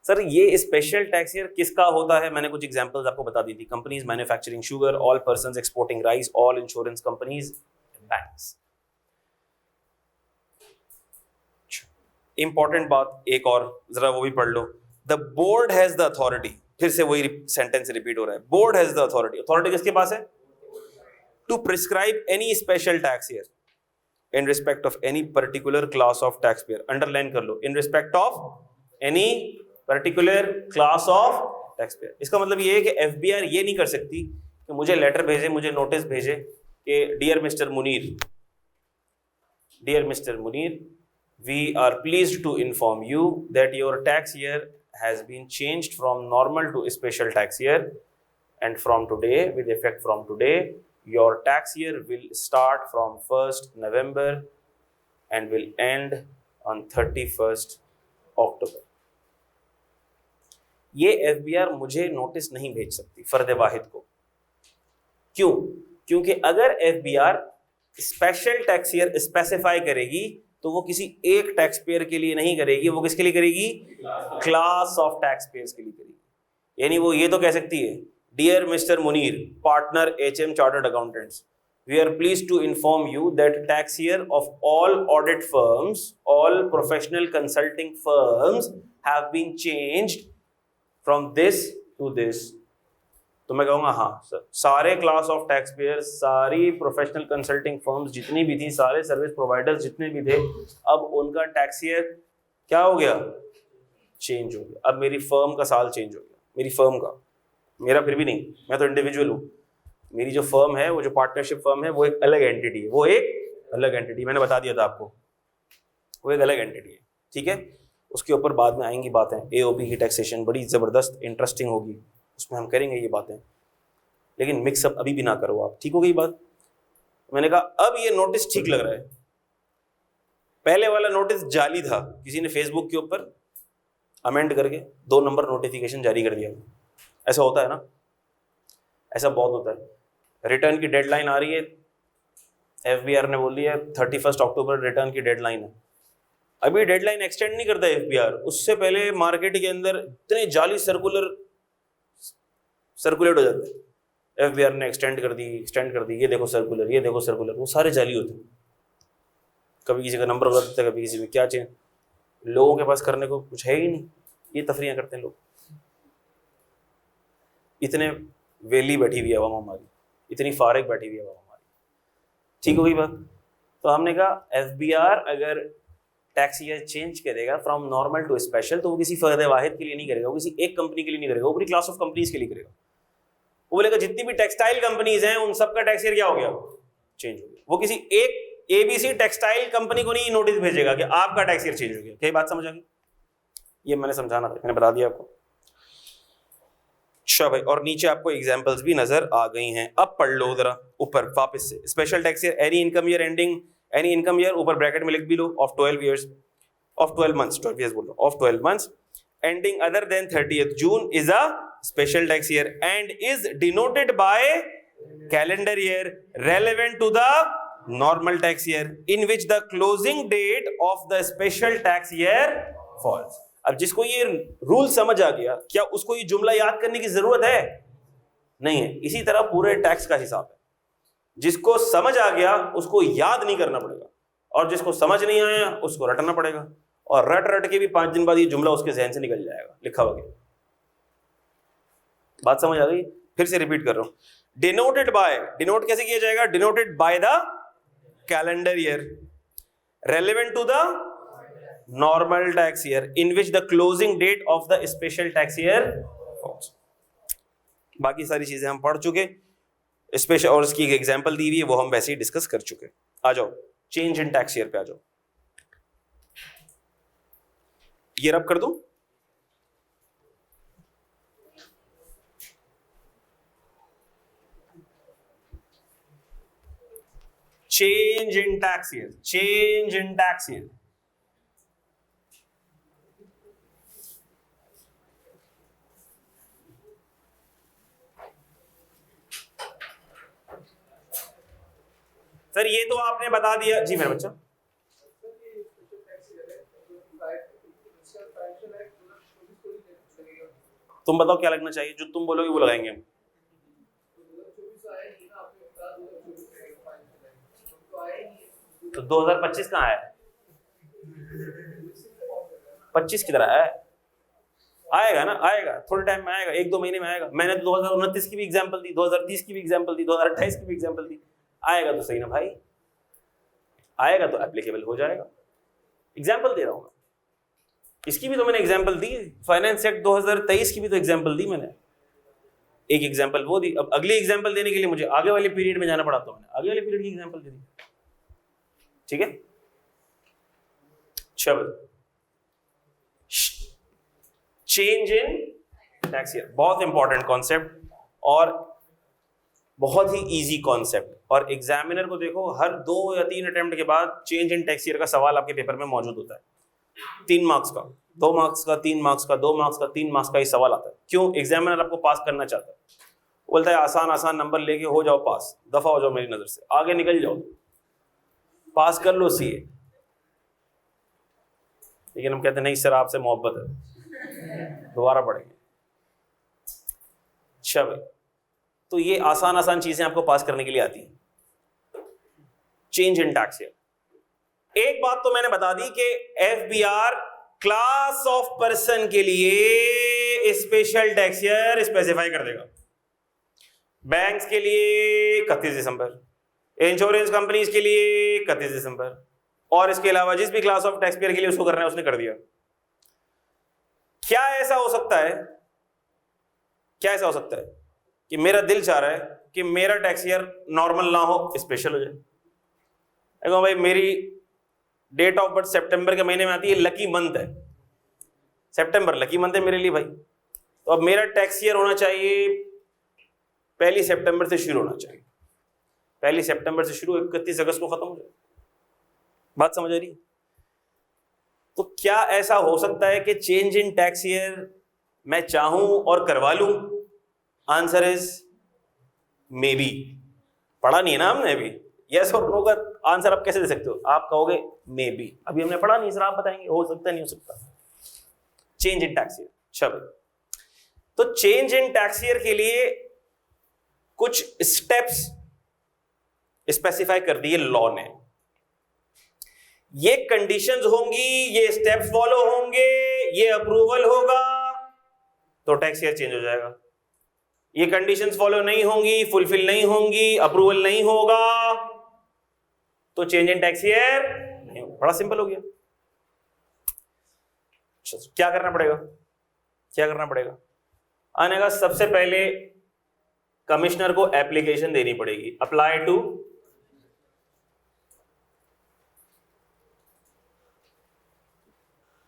सर ये स्पेशल टैक्स ईयर किसका होता है? मैंने कुछ एग्जांपल्स आपको बता दी थी। Companies manufacturing sugar, all persons exporting rice, all insurance companies, banks. Important बात एक और जरा वो भी पढ़ लो। The board has the authority, फिर से वही सेंटेंस रिपीट हो रहा है। Board has the authority, authority किसके पास है? To prescribe any special tax year in respect of any particular class of taxpayer। Underline कर लो, in respect of any particular class of taxpayer। इसका मतलब ये है कि FBI ये नहीं कर सकती कि मुझे लेटर भेजे, मुझे नोटिस भेजे कि dear mister Munir, we are pleased to inform you that your tax year has been changed from normal to special tax year, and from today, with effect from today, your tax year will start from 1st November and will end on 31st October। ये FBR मुझे notice नहीं भेज सकती फर्द वाहिद को। क्यों? क्योंकि अगर FBR special tax year specify करेगी तो वो किसी एक टैक्स पेयर के लिए नहीं करेगी, वो किसके लिए करेगी? क्लास ऑफ टैक्स पेयर्स के लिए करेगी। यानी वो ये तो कह सकती है, dear mister Munir, partner HM chartered accountants, we are pleased to inform you that tax year of all audit firms, all professional consulting firms have been changed from this to this. तो मैं कहूँगा हाँ सर, सारे class of tax payers, सारी professional consulting firms जितनी भी थी, सारे सर्विस प्रोवाइडर्स जितने भी थे, अब उनका टैक्स ईयर क्या हो गया? चेंज हो गया। अब मेरी फर्म का साल चेंज हो गया, मेरी फर्म का, मेरा फिर भी नहीं, मैं तो इंडिविजुअल हूँ। मेरी जो फर्म है, वो जो पार्टनरशिप फर्म है, वो एक अलग एंटिटी है, वो एक अलग एंटिटी, मैंने बता दिया था आपको, वो एक अलग एंटिटी है। ठीक है, उसके ऊपर बाद में आएंगी बातें। AOP की टैक्सेशन बड़ी ज़बरदस्त इंटरेस्टिंग होगी, उसमें हम करेंगे ये बातें, लेकिन मिक्सअप अभी भी ना करो आप। ठीक हो गई बात? मैंने कहा अब ये नोटिस ठीक लग रहा है। पहले वाला नोटिस जाली था, किसी ने फेसबुक के ऊपर अमेंड करके 2 नंबर नोटिफिकेशन जारी कर दिया। ऐसा होता है ना, ऐसा बहुत होता है। रिटर्न की डेडलाइन आ रही है, एफबीआर ने बोल दिया 31 अक्टूबर रिटर्न की डेडलाइन है। अभी डेडलाइन एक्सटेंड नहीं करता एफबीआर, उससे पहले मार्केट के अंदर इतने जाली सर्कुलेट हो जाते हैं। एफबीआर ने एक्सटेंड कर दी, ये देखो सर्कुलर, ये देखो सर्कुलर, वो सारे जाली होते हैं। कभी किसी का नंबर बदल देता है, कभी किसी में क्या चेंज। लोगों के पास करने को कुछ है ही नहीं, ये तफरीयां करते हैं लोग। इतने वेली बैठी हुई है आवाम हमारी, इतनी फारिग बैठी हुई है आवाम हमारी। ठीक हो गई बात? तो हमने कहा एफबीआर अगर टैक्स ईयर चेंज करेगा फ्रॉम नॉर्मल टू स्पेशल, तो वो किसी फर्द वाहिद के लिए नहीं करेगा, वो किसी एक कंपनी के लिए नहीं करेगा, वो पूरी क्लास ऑफ कंपनीज के लिए करेगा। वो बोलेगा जितनी भी टेक्सटाइल कंपनीज हैं उन सबका टैक्स ईयर क्या हो गया? चेंज हो गया। वो किसी एक ABC टेक्सटाइल कंपनी को नहीं नोटिस भेजेगा कि आपका टैक्स ईयर चेंज हो गया। क्या बात समझ आ गई? ये मैंने समझाना था, मैंने बता दिया आपको। अच्छा भाई, और नीचे आपको एग्जांपल्स भी नजर आ गई हैं। अब पढ़ लो जरा ऊपर वापस से। Special tax year, any income year ending, any income year, ऊपर ब्रैकेट में लिख भी लो, of 12 years, of 12 months, 12 years बोल लो, of 12 months ending other than 30th June is a special tax year and is denoted by calendar year relevant to the normal tax year in which the closing date of the special tax year falls. अब जिसको ये rule समझ आ गया, क्या उसको ये जुमला याद करने की जरूरत है? नहीं है। इसी तरह पूरे टैक्स का हिसाब है, जिसको समझ आ गया उसको याद नहीं करना पड़ेगा, और जिसको समझ नहीं आया उसको रटना पड़ेगा, और रट रट के भी 5 दिन बाद ये जुमला उसके जहन से निकल जाएगा, लिखा वगैरह। बात समझ आ गई? फिर से रिपीट कर रहा हूं। डिनोटेड बाय, डिनोट कैसे किया जाएगा? Denoted by the calendar year relevant to the normal tax year in which the closing date of the special tax year falls. बाकी सारी चीजें हम पढ़ चुके, स्पेशल और इसकी एक एग्जांपल दी हुई है, वो हम वैसे ही डिस्कस कर चुके। आ जाओ चेंज इन टैक्स ईयर पे आ जाओ। ये रब कर दूं? Change in tax year, change in tax year. Sir ये तो आपने बता दिया जी मेरा बच्चा। तुम बताओ क्या लगना चाहिए, जो तुम बोलोगे वो लगाएंगे हम। तो 2025 कहाँ है? 25 की तरह है, आएगा ना, आएगा थोड़े टाइम में आएगा, 1-2 महीने में आएगा। मैंने तो 2029 की भी एग्जांपल दी, 2030 की भी एग्जांपल दी, 2028 की भी एग्जांपल दी। आएगा तो सही ना भाई, आएगा तो एप्लीकेबल हो जाएगा। एग्जांपल दे रहा हूं मैं, इसकी भी तो मैंने एग्जांपल दी, फाइनेंस एक्ट 2023 की भी तो एग्जांपल दी मैंने। एक एग्जांपल वो दी, अब अगली एग्जांपल देने के लिए मुझे आगे वाले पीरियड में जाना पड़ा, तो मैंने आगे वाले पीरियड की एग्जांपल दे दी। ठीक है, चलो चेंज इन टैक्स ईयर बहुत इंपॉर्टेंट कॉन्सेप्ट और बहुत ही इजी कॉन्सेप्ट, और एग्जामिनर को देखो हर 2 या 3 अटेम्प्ट के बाद चेंज इन टैक्स ईयर का सवाल आपके पेपर में मौजूद होता है। 3 मार्क्स का, 2 मार्क्स का, 3 मार्क्स का, 2 मार्क्स का, 3 मार्क्स का ये सवाल आता है। क्यों? एग्जामिनर आपको पास करना चाहता है, बोलता है आसान आसान नंबर लेके हो जाओ पास, दफा हो जाओ मेरी नजर से, आगे निकल जाओ, पास कर लो सीए। लेकिन हम कहते हैं नहीं सर आपसे मोहब्बत है, दोबारा पढ़ेंगे। अच्छा भाई, तो ये आसान आसान चीजें आपको पास करने के लिए आती हैं। चेंज इन टैक्स ईयर, एक बात तो मैंने बता दी कि एफबीआर क्लास ऑफ पर्सन के लिए स्पेशल टैक्स ईयर स्पेसिफाई कर देगा। बैंक्स के लिए 31 दिसंबर, इंश्योरेंस कंपनीज के लिए 31 दिसंबर, और इसके अलावा जिस भी क्लास ऑफ टैक्स पेयर के लिए उसको करना है उसने कर दिया। क्या ऐसा हो सकता है, क्या ऐसा हो सकता है कि मेरा दिल चाह रहा है कि मेरा टैक्स ईयर नॉर्मल ना हो, स्पेशल हो जाए। देखो भाई, मेरी डेट ऑफ बर्थ सितंबर के महीने में आती है, लकी मंथ है सितंबर, लकी मंथ है मेरे लिए भाई। तो अब मेरा टैक्स ईयर होना चाहिए 1 सितंबर से शुरू होना चाहिए, 1 सितंबर से शुरू 31 अगस्त को खत्म हो जाए। बात समझ आ रही? तो क्या ऐसा हो सकता है कि चेंज इन टैक्स ईयर मैं चाहूं और करवा लूं? Answer is may be. पढ़ा नहीं है ना हमने अभी, यस और नो का आंसर आप कैसे दे सकते हो? आप कहोगे मे बी, अभी हमने पढ़ा नहीं सर, आप बताएंगे हो सकता है नहीं हो सकता। चेंज इन टैक्स ईयर, चलो तो चेंज इन टैक्स ईयर के लिए कुछ स्टेप्स स्पेसिफाई कर दिए लॉ ने। ये कंडीशंस होंगी, ये स्टेप्स फॉलो होंगे, ये अप्रूवल होगा तो टैक्स ईयर चेंज हो जाएगा। ये कंडीशंस फॉलो नहीं होंगी, फुलफिल नहीं होंगी, अप्रूवल नहीं होगा तो चेंज इन टैक्स ईयर नहीं होगा। बड़ा सिंपल हो गया। क्या करना पड़ेगा, क्या करना पड़ेगा? आने का सबसे पहले कमिश्नर को एप्लीकेशन देनी पड़ेगी, अप्लाई टू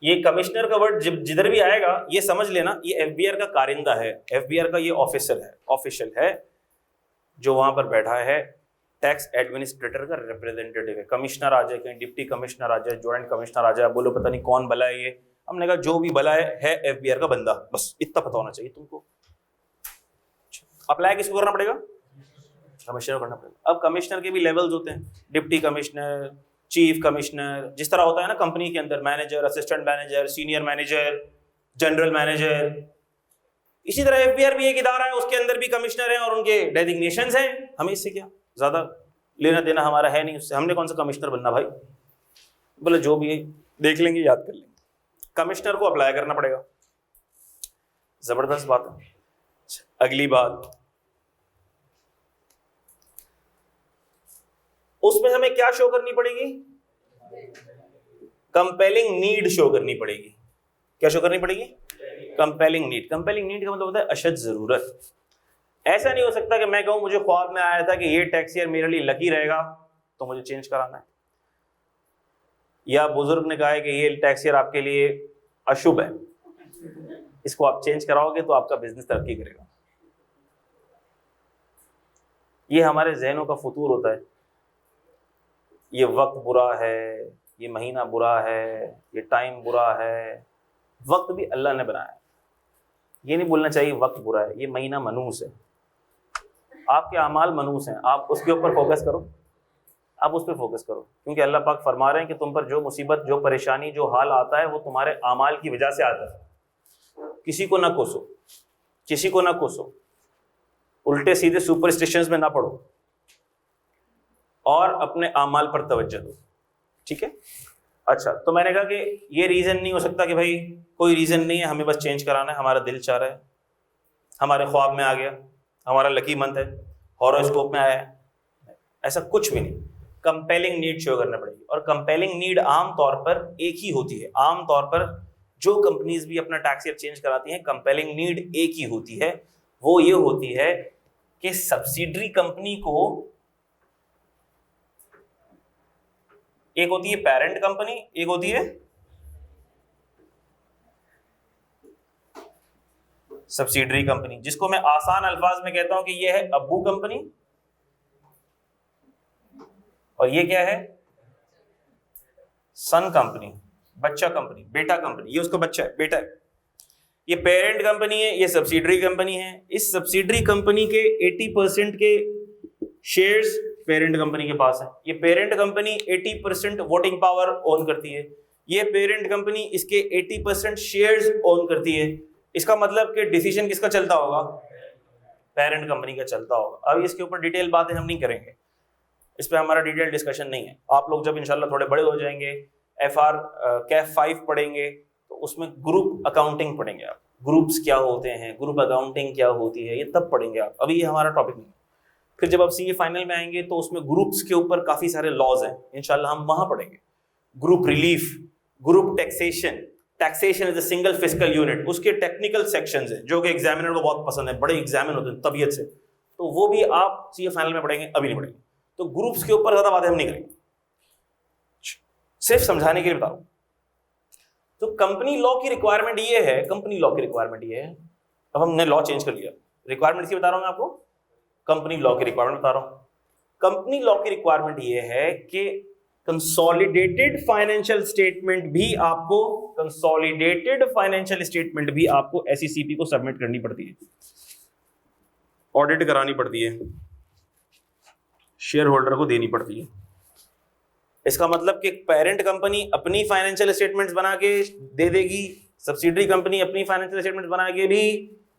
ये कमिश्नर का वर्ड जिधर भी आएगा ये समझ लेना, ये एफबीआर का कारिंदा है, एफबीआर का ये ऑफिसर है, ऑफिशियल है जो वहां पर बैठा है, टैक्स एडमिनिस्ट्रेटर का रिप्रेजेंटेटिव है। कमिश्नर आ जाए, कहीं डिप्टी कमिश्नर आ जाए, ज्वाइंट कमिश्नर आ जाए, बोलो पता नहीं कौन भला है ये, हमने कहा जो भी भला है एफबीआर का बंदा, बस इतना पता होना चाहिए तुमको। अप्लाई किसको करना पड़ेगा? कमिश्नर को करना पड़ेगा। अब कमिश्नर के भी लेवल्स होते हैं, डिप्टी कमिश्नर, चीफ कमिश्नर, जिस तरह होता है ना कंपनी के अंदर, manager, assistant manager, senior manager, general manager, इसी तरह एफबीआर भी एक इदारा है, उसके अंदर भी कमिश्नर हैं और उनके डेजिग्नेशंस हैं। हमें इससे क्या ज्यादा लेना देना हमारा है नहीं उससे, हमने कौन सा कमिश्नर बनना भाई। बोले जो भी है देख लेंगे, याद कर लेंगे। कमिश्नर को अप्लाई करना पड़ेगा, जबरदस्त बात है। अगली बात, उसमें हमें क्या शो करनी पड़ेगी? कंपेलिंग नीड शो करनी पड़ेगी। क्या शो करनी पड़ेगी? Compelling need. कंपेलिंग नीड का मतलब होता है अशद जरूरत। ऐसा नहीं हो सकता कि मैं कहूं मुझे ख्वाब में आया था कि ये टैक्स ईयर मेरे लिए लकी रहेगा तो मुझे चेंज कराना है, या बुजुर्ग ने कहा है कि ये टैक्स ईयर आपके लिए अशुभ है, इसको आप चेंज कराओगे तो आपका बिजनेस तरक्की करेगा। ये हमारे जहनों का फतूर होता है। ये वक्त बुरा है, ये महीना बुरा है, ये टाइम बुरा है। वक्त भी अल्लाह ने बनाया है, ये नहीं बोलना चाहिए वक्त बुरा है, ये महीना मनूस है, आपके अमाल मनूस हैं, आप उसके ऊपर फोकस करो, आप उस पर फोकस करो, क्योंकि अल्लाह पाक फरमा रहे हैं कि तुम पर जो मुसीबत, जो परेशानी, जो हाल आता है वो तुम्हारे अमाल की वजह से आता है। किसी को ना कोसो, किसी को ना कोसो, उल्टे सीधे सुपरस्टिशंस में ना पड़ो और अपने अमाल पर तवज्जो दो, ठीक है? अच्छा, तो मैंने कहा कि ये रीज़न नहीं हो सकता कि भाई कोई रीज़न नहीं है, हमें बस चेंज कराना है, हमारा दिल चाह रहा है, हमारे ख्वाब में आ गया, हमारा लकी मंथ है, हॉरोस्कोप में आया है, ऐसा कुछ भी नहीं। कंपेलिंग नीड शो करना पड़ेगी, और कंपेलिंग नीड आम तौर पर एक ही होती है। आम तौर पर जो कंपनीज भी अपना टैक्स ईयर चेंज कराती हैं, कंपेलिंग नीड एक ही होती है, वो ये होती है कि सब्सिडरी कंपनी को, एक होती है पेरेंट कंपनी, एक होती है सब्सिडरी कंपनी, जिसको मैं आसान अल्फाज में कहता हूं कि ये है अब्बू कंपनी और ये क्या है? सन कंपनी। बच्चा कंपनी, बेटा कंपनी, ये उसका बच्चा है, बेटा है। ये पेरेंट कंपनी है, ये सब्सिडरी कंपनी है। इस सब्सिडरी कंपनी के 80% के शेयर्स पेरेंट कंपनी के पास है। ये parent company 80% voting power own करती है। ये पेरेंट कंपनी इसके 80% शेयर्स ओन करती है। इसका मतलब कि डिसीजन किसका चलता होगा? पेरेंट कंपनी का चलता होगा। अब इसके ऊपर डिटेल बातें हम नहीं करेंगे, इस पे हमारा डिटेल डिस्कशन नहीं है। आप लोग जब इंशाल्लाह थोड़े बड़े हो जाएंगे, FR कैफ 5 पढ़ेंगे तो उसमें ग्रुप अकाउंटिंग पढ़ेंगे आप, ग्रुप्स क्या होते हैं, ग्रुप अकाउंटिंग क्या होती है, ये तब पढ़ेंगे आप। अभी ये हमारा टॉपिक नहीं है। फिर जब आप CA फाइनल में आएंगे तो उसमें ग्रुप्स के ऊपर काफी सारे लॉज हैं, इंशाल्लाह हम वहां पढ़ेंगे। Group relief, group taxation, taxation is a single fiscal unit, उसके टेक्निकल सेक्शंस हैं जो कि एग्जामिनर को बहुत पसंद है, बड़े एग्जामिन होते हैं तबीयत से, तो वो भी आप CA फाइनल में पढ़ेंगे, अभी नहीं पढ़ेंगे। तो ग्रुप्स के ऊपर ज्यादा बातें हम नहीं करेंगे, सिर्फ समझाने के लिए बता रहा हूं। तो कंपनी लॉ की रिक्वायरमेंट ये है, कंपनी लॉ की रिक्वायरमेंट ये है, अब हमने लॉ चेंज कर लिया, रिक्वायरमेंट इसकी बता रहा हूं मैं आपको, कंपनी लॉ की रिक्वायरमेंट बता रहा हूं। कंपनी लॉ की रिक्वायरमेंट ये है कि कंसोलिडेटेड फाइनेंशियल स्टेटमेंट भी आपको, कंसोलिडेटेड फाइनेंशियल स्टेटमेंट भी आपको SECP को सबमिट करनी पड़ती है, ऑडिट करानी पड़ती है, शेयर होल्डर को देनी पड़ती है। इसका मतलब कि पेरेंट कंपनी अपनी फाइनेंशियल स्टेटमेंट्स बना के दे देगी, सब्सिडरी कंपनी अपनी फाइनेंशियल स्टेटमेंट्स बना के भी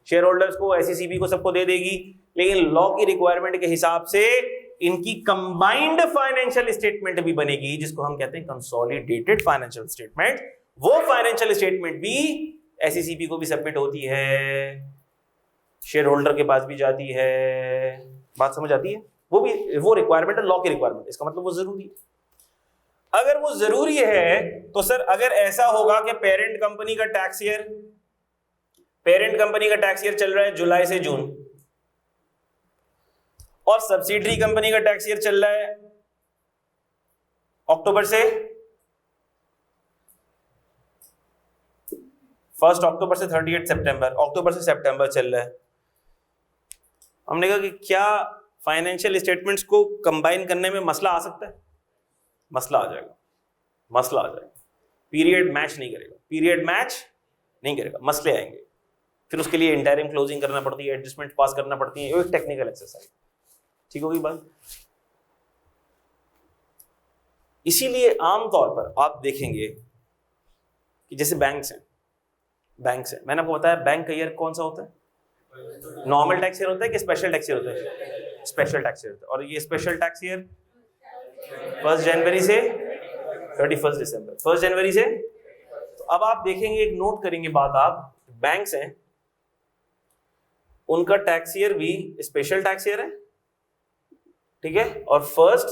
शेयर होल्डर्स को, SECP को, सबको दे देगी। लेकिन लॉ की रिक्वायरमेंट के हिसाब से इनकी कंबाइंड फाइनेंशियल स्टेटमेंट भी बनेगी, जिसको हम कहते हैं कंसोलिडेटेड फाइनेंशियल स्टेटमेंट। वो फाइनेंशियल स्टेटमेंट भी SECP को भी सबमिट होती है, शेयर होल्डर के पास भी जाती है। बात समझ आती है? वो भी, वो रिक्वायरमेंट है लॉ की रिक्वायरमेंट, इसका मतलब वो जरूरी है। अगर वो जरूरी है तो सर अगर ऐसा होगा कि पेरेंट कंपनी का टैक्स ईयर, पेरेंट कंपनी का टैक्स ईयर चल रहा है जुलाई से जून, और सब्सिडरी कंपनी का टैक्स ईयर चल रहा है अक्टूबर से, 1 अक्टूबर से 30 सितंबर, अक्टूबर से सितंबर चल रहा है। हमने कहा कि क्या फाइनेंशियल स्टेटमेंट्स को कंबाइन करने में मसला आ सकता है? मसला आ जाएगा, मसला आ जाएगा। पीरियड मैच नहीं करेगा, पीरियड मैच नहीं करेगा, मसले आएंगे। फिर उसके लिए इंटरिम क्लोजिंग करना पड़ती है, एडजस्टमेंट पास करना पड़ती है, एक टेक्निकल एक्सरसाइज। ठीक होगी बात? इसीलिए आमतौर पर आप देखेंगे कि जैसे बैंक्स हैं, मैंने आपको बताया बैंक का ईयर कौन सा होता है? नॉर्मल टैक्स ईयर होता है कि स्पेशल टैक्स ईयर होता है? स्पेशल टैक्स ईयर होता है। और ये स्पेशल टैक्स ईयर 1 जनवरी से 31 दिसंबर, 1 जनवरी से। तो अब आप देखेंगे, एक नोट करेंगे बात, आप बैंक्स हैं उनका टैक्स ईयर भी स्पेशल टैक्स ईयर है, ठीक है, और 1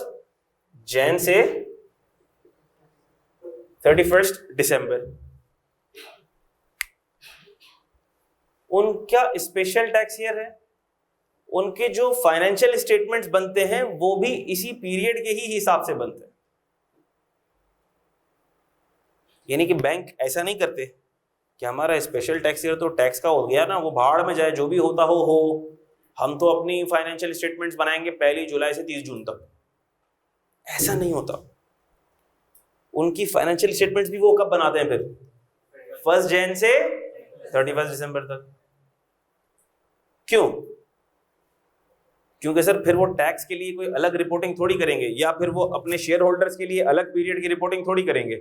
जन से 31 दिसंबर उनका स्पेशल टैक्स ईयर है। उनके जो फाइनेंशियल स्टेटमेंट्स बनते हैं वो भी इसी पीरियड के ही हिसाब से बनते हैं। यानी कि बैंक ऐसा नहीं करते कि हमारा स्पेशल टैक्स ईयर तो टैक्स का हो गया ना, वो भाड़ में जाए, जो भी होता हो, हम तो अपनी फाइनेंशियल स्टेटमेंट्स बनाएंगे 1 जुलाई से 30 जून तक। ऐसा नहीं होता। उनकी फाइनेंशियल स्टेटमेंट्स भी वो कब बनाते हैं? फिर 1 जन से 31 दिसंबर तक। क्यों? क्योंकि सर फिर वो टैक्स के लिए कोई अलग रिपोर्टिंग थोड़ी करेंगे, या फिर वो अपने शेयर होल्डर्स के लिए अलग पीरियड की रिपोर्टिंग थोड़ी करेंगे,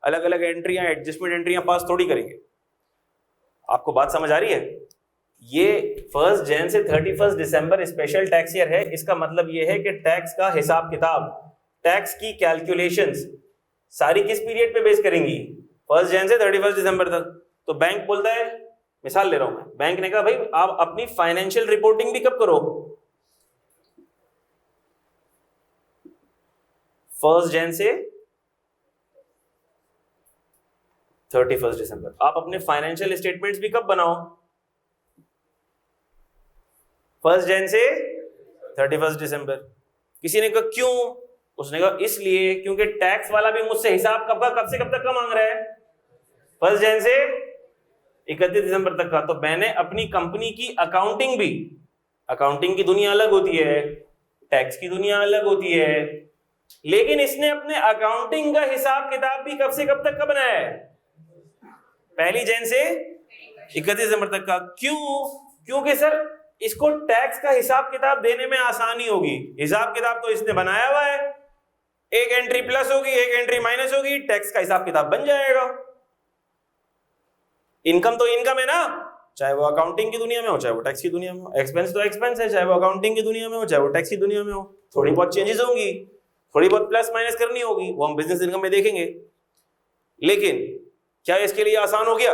अलग अलग एंट्रियां, एडजस्टमेंट एंट्रियां पास थोड़ी करेंगे। आपको बात समझ आ रही है? ये 1 जन से 31 दिसंबर स्पेशल टैक्स ईयर है। इसका मतलब ये है कि टैक्स का हिसाब किताब, टैक्स की कैलकुलेशंस सारी किस पीरियड पे बेस करेंगी? 1 जन से 31 दिसंबर तक। तो बैंक बोलता है, मिसाल ले रहा हूं मैं, बैंक ने कहा भाई आप अपनी फाइनेंशियल रिपोर्टिंग भी कब करो? 1 जन से 31 दिसंबर। आप अपने फाइनेंशियल स्टेटमेंट्स भी कब बनाओ? 1 जन से 31 दिसंबर। किसी ने कहा क्यों? उसने कहा इसलिए क्योंकि टैक्स वाला भी मुझसे हिसाब कब से कब तक का मांग रहा है? 1 जन से 31 दिसंबर तक का। तो मैंने अपनी कंपनी की अकाउंटिंग भी, अकाउंटिंग की दुनिया अलग होती है, टैक्स की दुनिया अलग होती है, लेकिन इसने अपने अकाउंटिंग का हिसाब किताब भी कब से कब तक का बनाया है? 1 जनवरी से 31 दिसंबर तक का। क्यों? क्योंकि सर इसको टैक्स का हिसाब किताब देने में आसानी होगी। हिसाब किताब तो इसने बनाया हुआ है, एक एंट्री प्लस होगी, एक एंट्री माइनस होगी, टैक्स का हिसाब किताब बन जाएगा। इनकम तो इनकम है ना, चाहे वो अकाउंटिंग की दुनिया में हो चाहे वो टैक्स की दुनिया में हो। एक्सपेंस तो एक्सपेंस है, चाहे वो अकाउंटिंग की दुनिया में हो चाहे वो टैक्स की दुनिया में हो। थोड़ी बहुत चेंजेस होंगी, थोड़ी बहुत प्लस माइनस करनी होगी, वो हम बिजनेस इनकम में देखेंगे। लेकिन क्या इसके लिए आसान हो गया?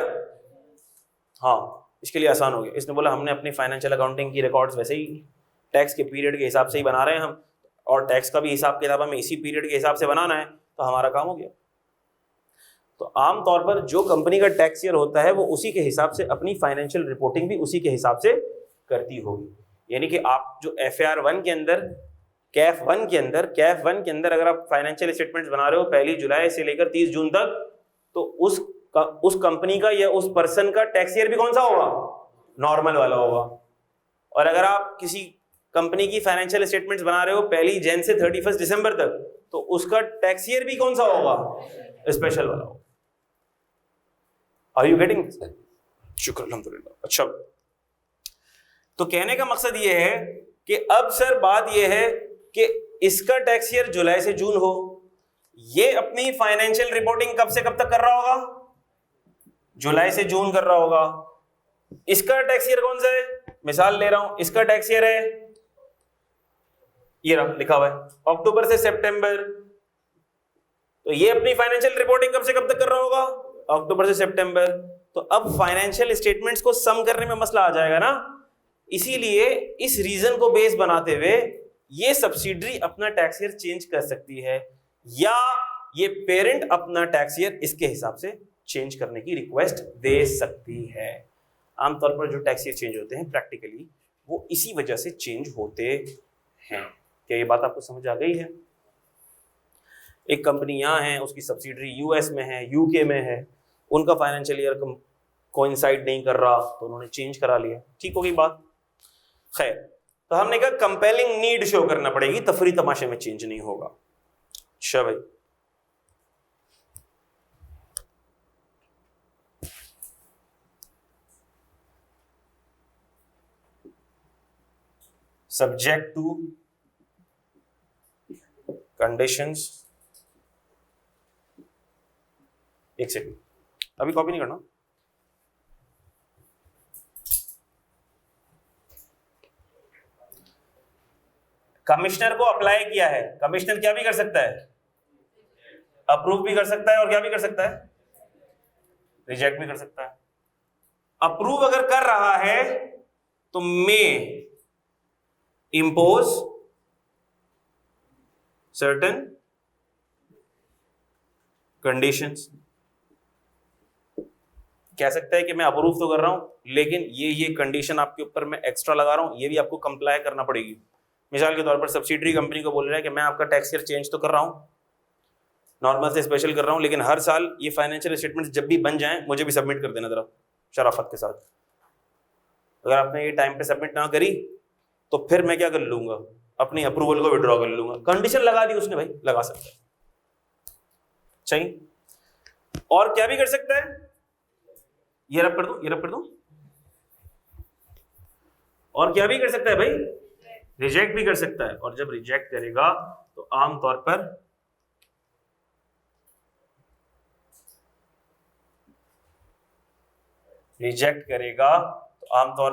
हाँ, इसके लिए आसान हो गया। इसने बोला हमने अपनी फाइनेंशियल अकाउंटिंग की रिकॉर्ड्स वैसे ही टैक्स के पीरियड के हिसाब से ही बना रहे हैं हम, और टैक्स का भी हिसाब किताब हमें इसी पीरियड के हिसाब से बनाना है, तो हमारा काम हो गया। तो आमतौर पर जो कंपनी का टैक्स ईयर होता है वो उसी के हिसाब से अपनी फाइनेंशियल रिपोर्टिंग भी उसी के हिसाब से करती होगी। यानी कि आप जो FR1 के अंदर, कैफ 1 के अंदर अगर आप फाइनेंशियल स्टेटमेंट्स बना रहे हो 1 जुलाई से लेकर 30 जून तक, तो उस कंपनी का या उस पर्सन का टैक्स ईयर भी कौन सा होगा? नॉर्मल वाला होगा। और अगर आप किसी कंपनी की फाइनेंशियल स्टेटमेंट्स बना रहे हो 1 जनवरी से 31 दिसंबर तक, तो उसका टैक्स ईयर भी कौन सा होगा? स्पेशल वाला होगा। Are you getting? शुक्र अल्हम्दुलिल्लाह। अच्छा, तो कहने का मकसद ये है कि अब सर बात ये है कि इसका टैक्स ईयर जुलाई से जून हो, ये अपनी फाइनेंशियल रिपोर्टिंग कब से कब तक कर रहा होगा? जुलाई से जून कर रहा होगा। इसका टैक्स ईयर कौन सा है? मिसाल ले रहा हूं, इसका टैक्स ईयर है, ये रहा लिखा हुआ है अक्टूबर से सितंबर। तो ये अपनी फाइनेंशियल रिपोर्टिंग कब से कब तक कर रहा होगा? अक्टूबर से सितंबर। तो अब फाइनेंशियल स्टेटमेंट्स को सम करने में मसला आ जाएगा ना। इसीलिए इस रीजन को बेस बनाते हुए ये सब्सिडरी अपना टैक्स ईयर चेंज कर सकती है, या ये पेरेंट अपना टैक्स ईयर इसके हिसाब से चेंज करने की रिक्वेस्ट दे सकती है। आमतौर पर जो टैक्स ईयर चेंज होते हैं प्रैक्टिकली वो इसी वजह से चेंज होते हैं। क्या ये बात आपको समझ आ गई है? एक कंपनी यहाँ है, उसकी सब्सिडरी US में है, UK में है, उनका फाइनेंशियल ईयर कोइंसाइड नहीं कर रहा, तो उन्होंने चेंज करा लिया। ठीक हो गई बात? खैर, तो हमने कहा कंपेलिंग नीड शो करना पड़ेगी, तफरी तमाशे में चेंज नहीं होगा। अच्छा भाई, सब्जेक्ट टू कंडीशंस। एक सेकंड, अभी कॉपी नहीं करना। कमिश्नर को अप्लाई किया है, कमिश्नर क्या भी कर सकता है? अप्रूव भी कर सकता है, और क्या भी कर सकता है? रिजेक्ट भी कर सकता है। अप्रूव अगर कर रहा है तो मे इम्पोज सर्टेन कंडीशंस। कह सकता है कि मैं अप्रूव तो कर रहा हूं, लेकिन ये कंडीशन आपके ऊपर मैं एक्स्ट्रा लगा रहा हूं, ये भी आपको कंप्लाई करना पड़ेगी। मिसाल के तौर पर सब्सिडरी कंपनी को बोल रहा है कि मैं आपका टैक्स ईयर चेंज तो कर रहा हूं, नॉर्मल से स्पेशल कर रहा हूं, लेकिन हर साल ये फाइनेंशियल स्टेटमेंट्स जब भी बन जाएं मुझे भी सबमिट कर देना जरा शराफत के साथ। अगर आपने ये टाइम पे सबमिट ना करी तो फिर मैं क्या कर लूंगा? अपनी अप्रूवल को विड्रॉ कर लूंगा। कंडीशन लगा दी उसने, भाई लगा सकता है, चाहिए। और क्या भी कर सकता है? ये रब कर दूं, ये रब कर दूं। और क्या भी कर सकता है भाई? रिजेक्ट भी कर सकता है। और जब रिजेक्ट करेगा तो आमतौर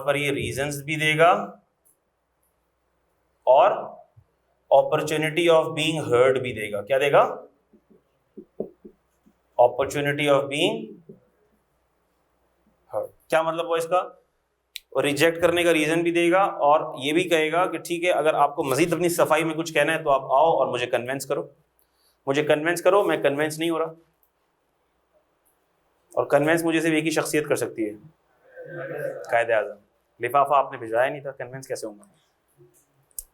पर ये रीजंस भी देगा और अपॉर्चुनिटी ऑफ बीइंग हर्ड भी देगा। क्या देगा? Opportunity of being heard. क्या मतलब वो इसका? रिजेक्ट करने का रीजन भी देगा और ये भी कहेगा कि ठीक है, अगर आपको मजीद अपनी सफाई में कुछ कहना है तो आप आओ और मुझे कन्विंस करो, मैं कन्विंस नहीं हो रहा। और कन्विंस मुझे सिर्फ एक ही शख्सियत कर सकती है, कायदे आज़म। लिफाफा आपने भिजवाया नहीं था, कन्विंस कैसे होगा?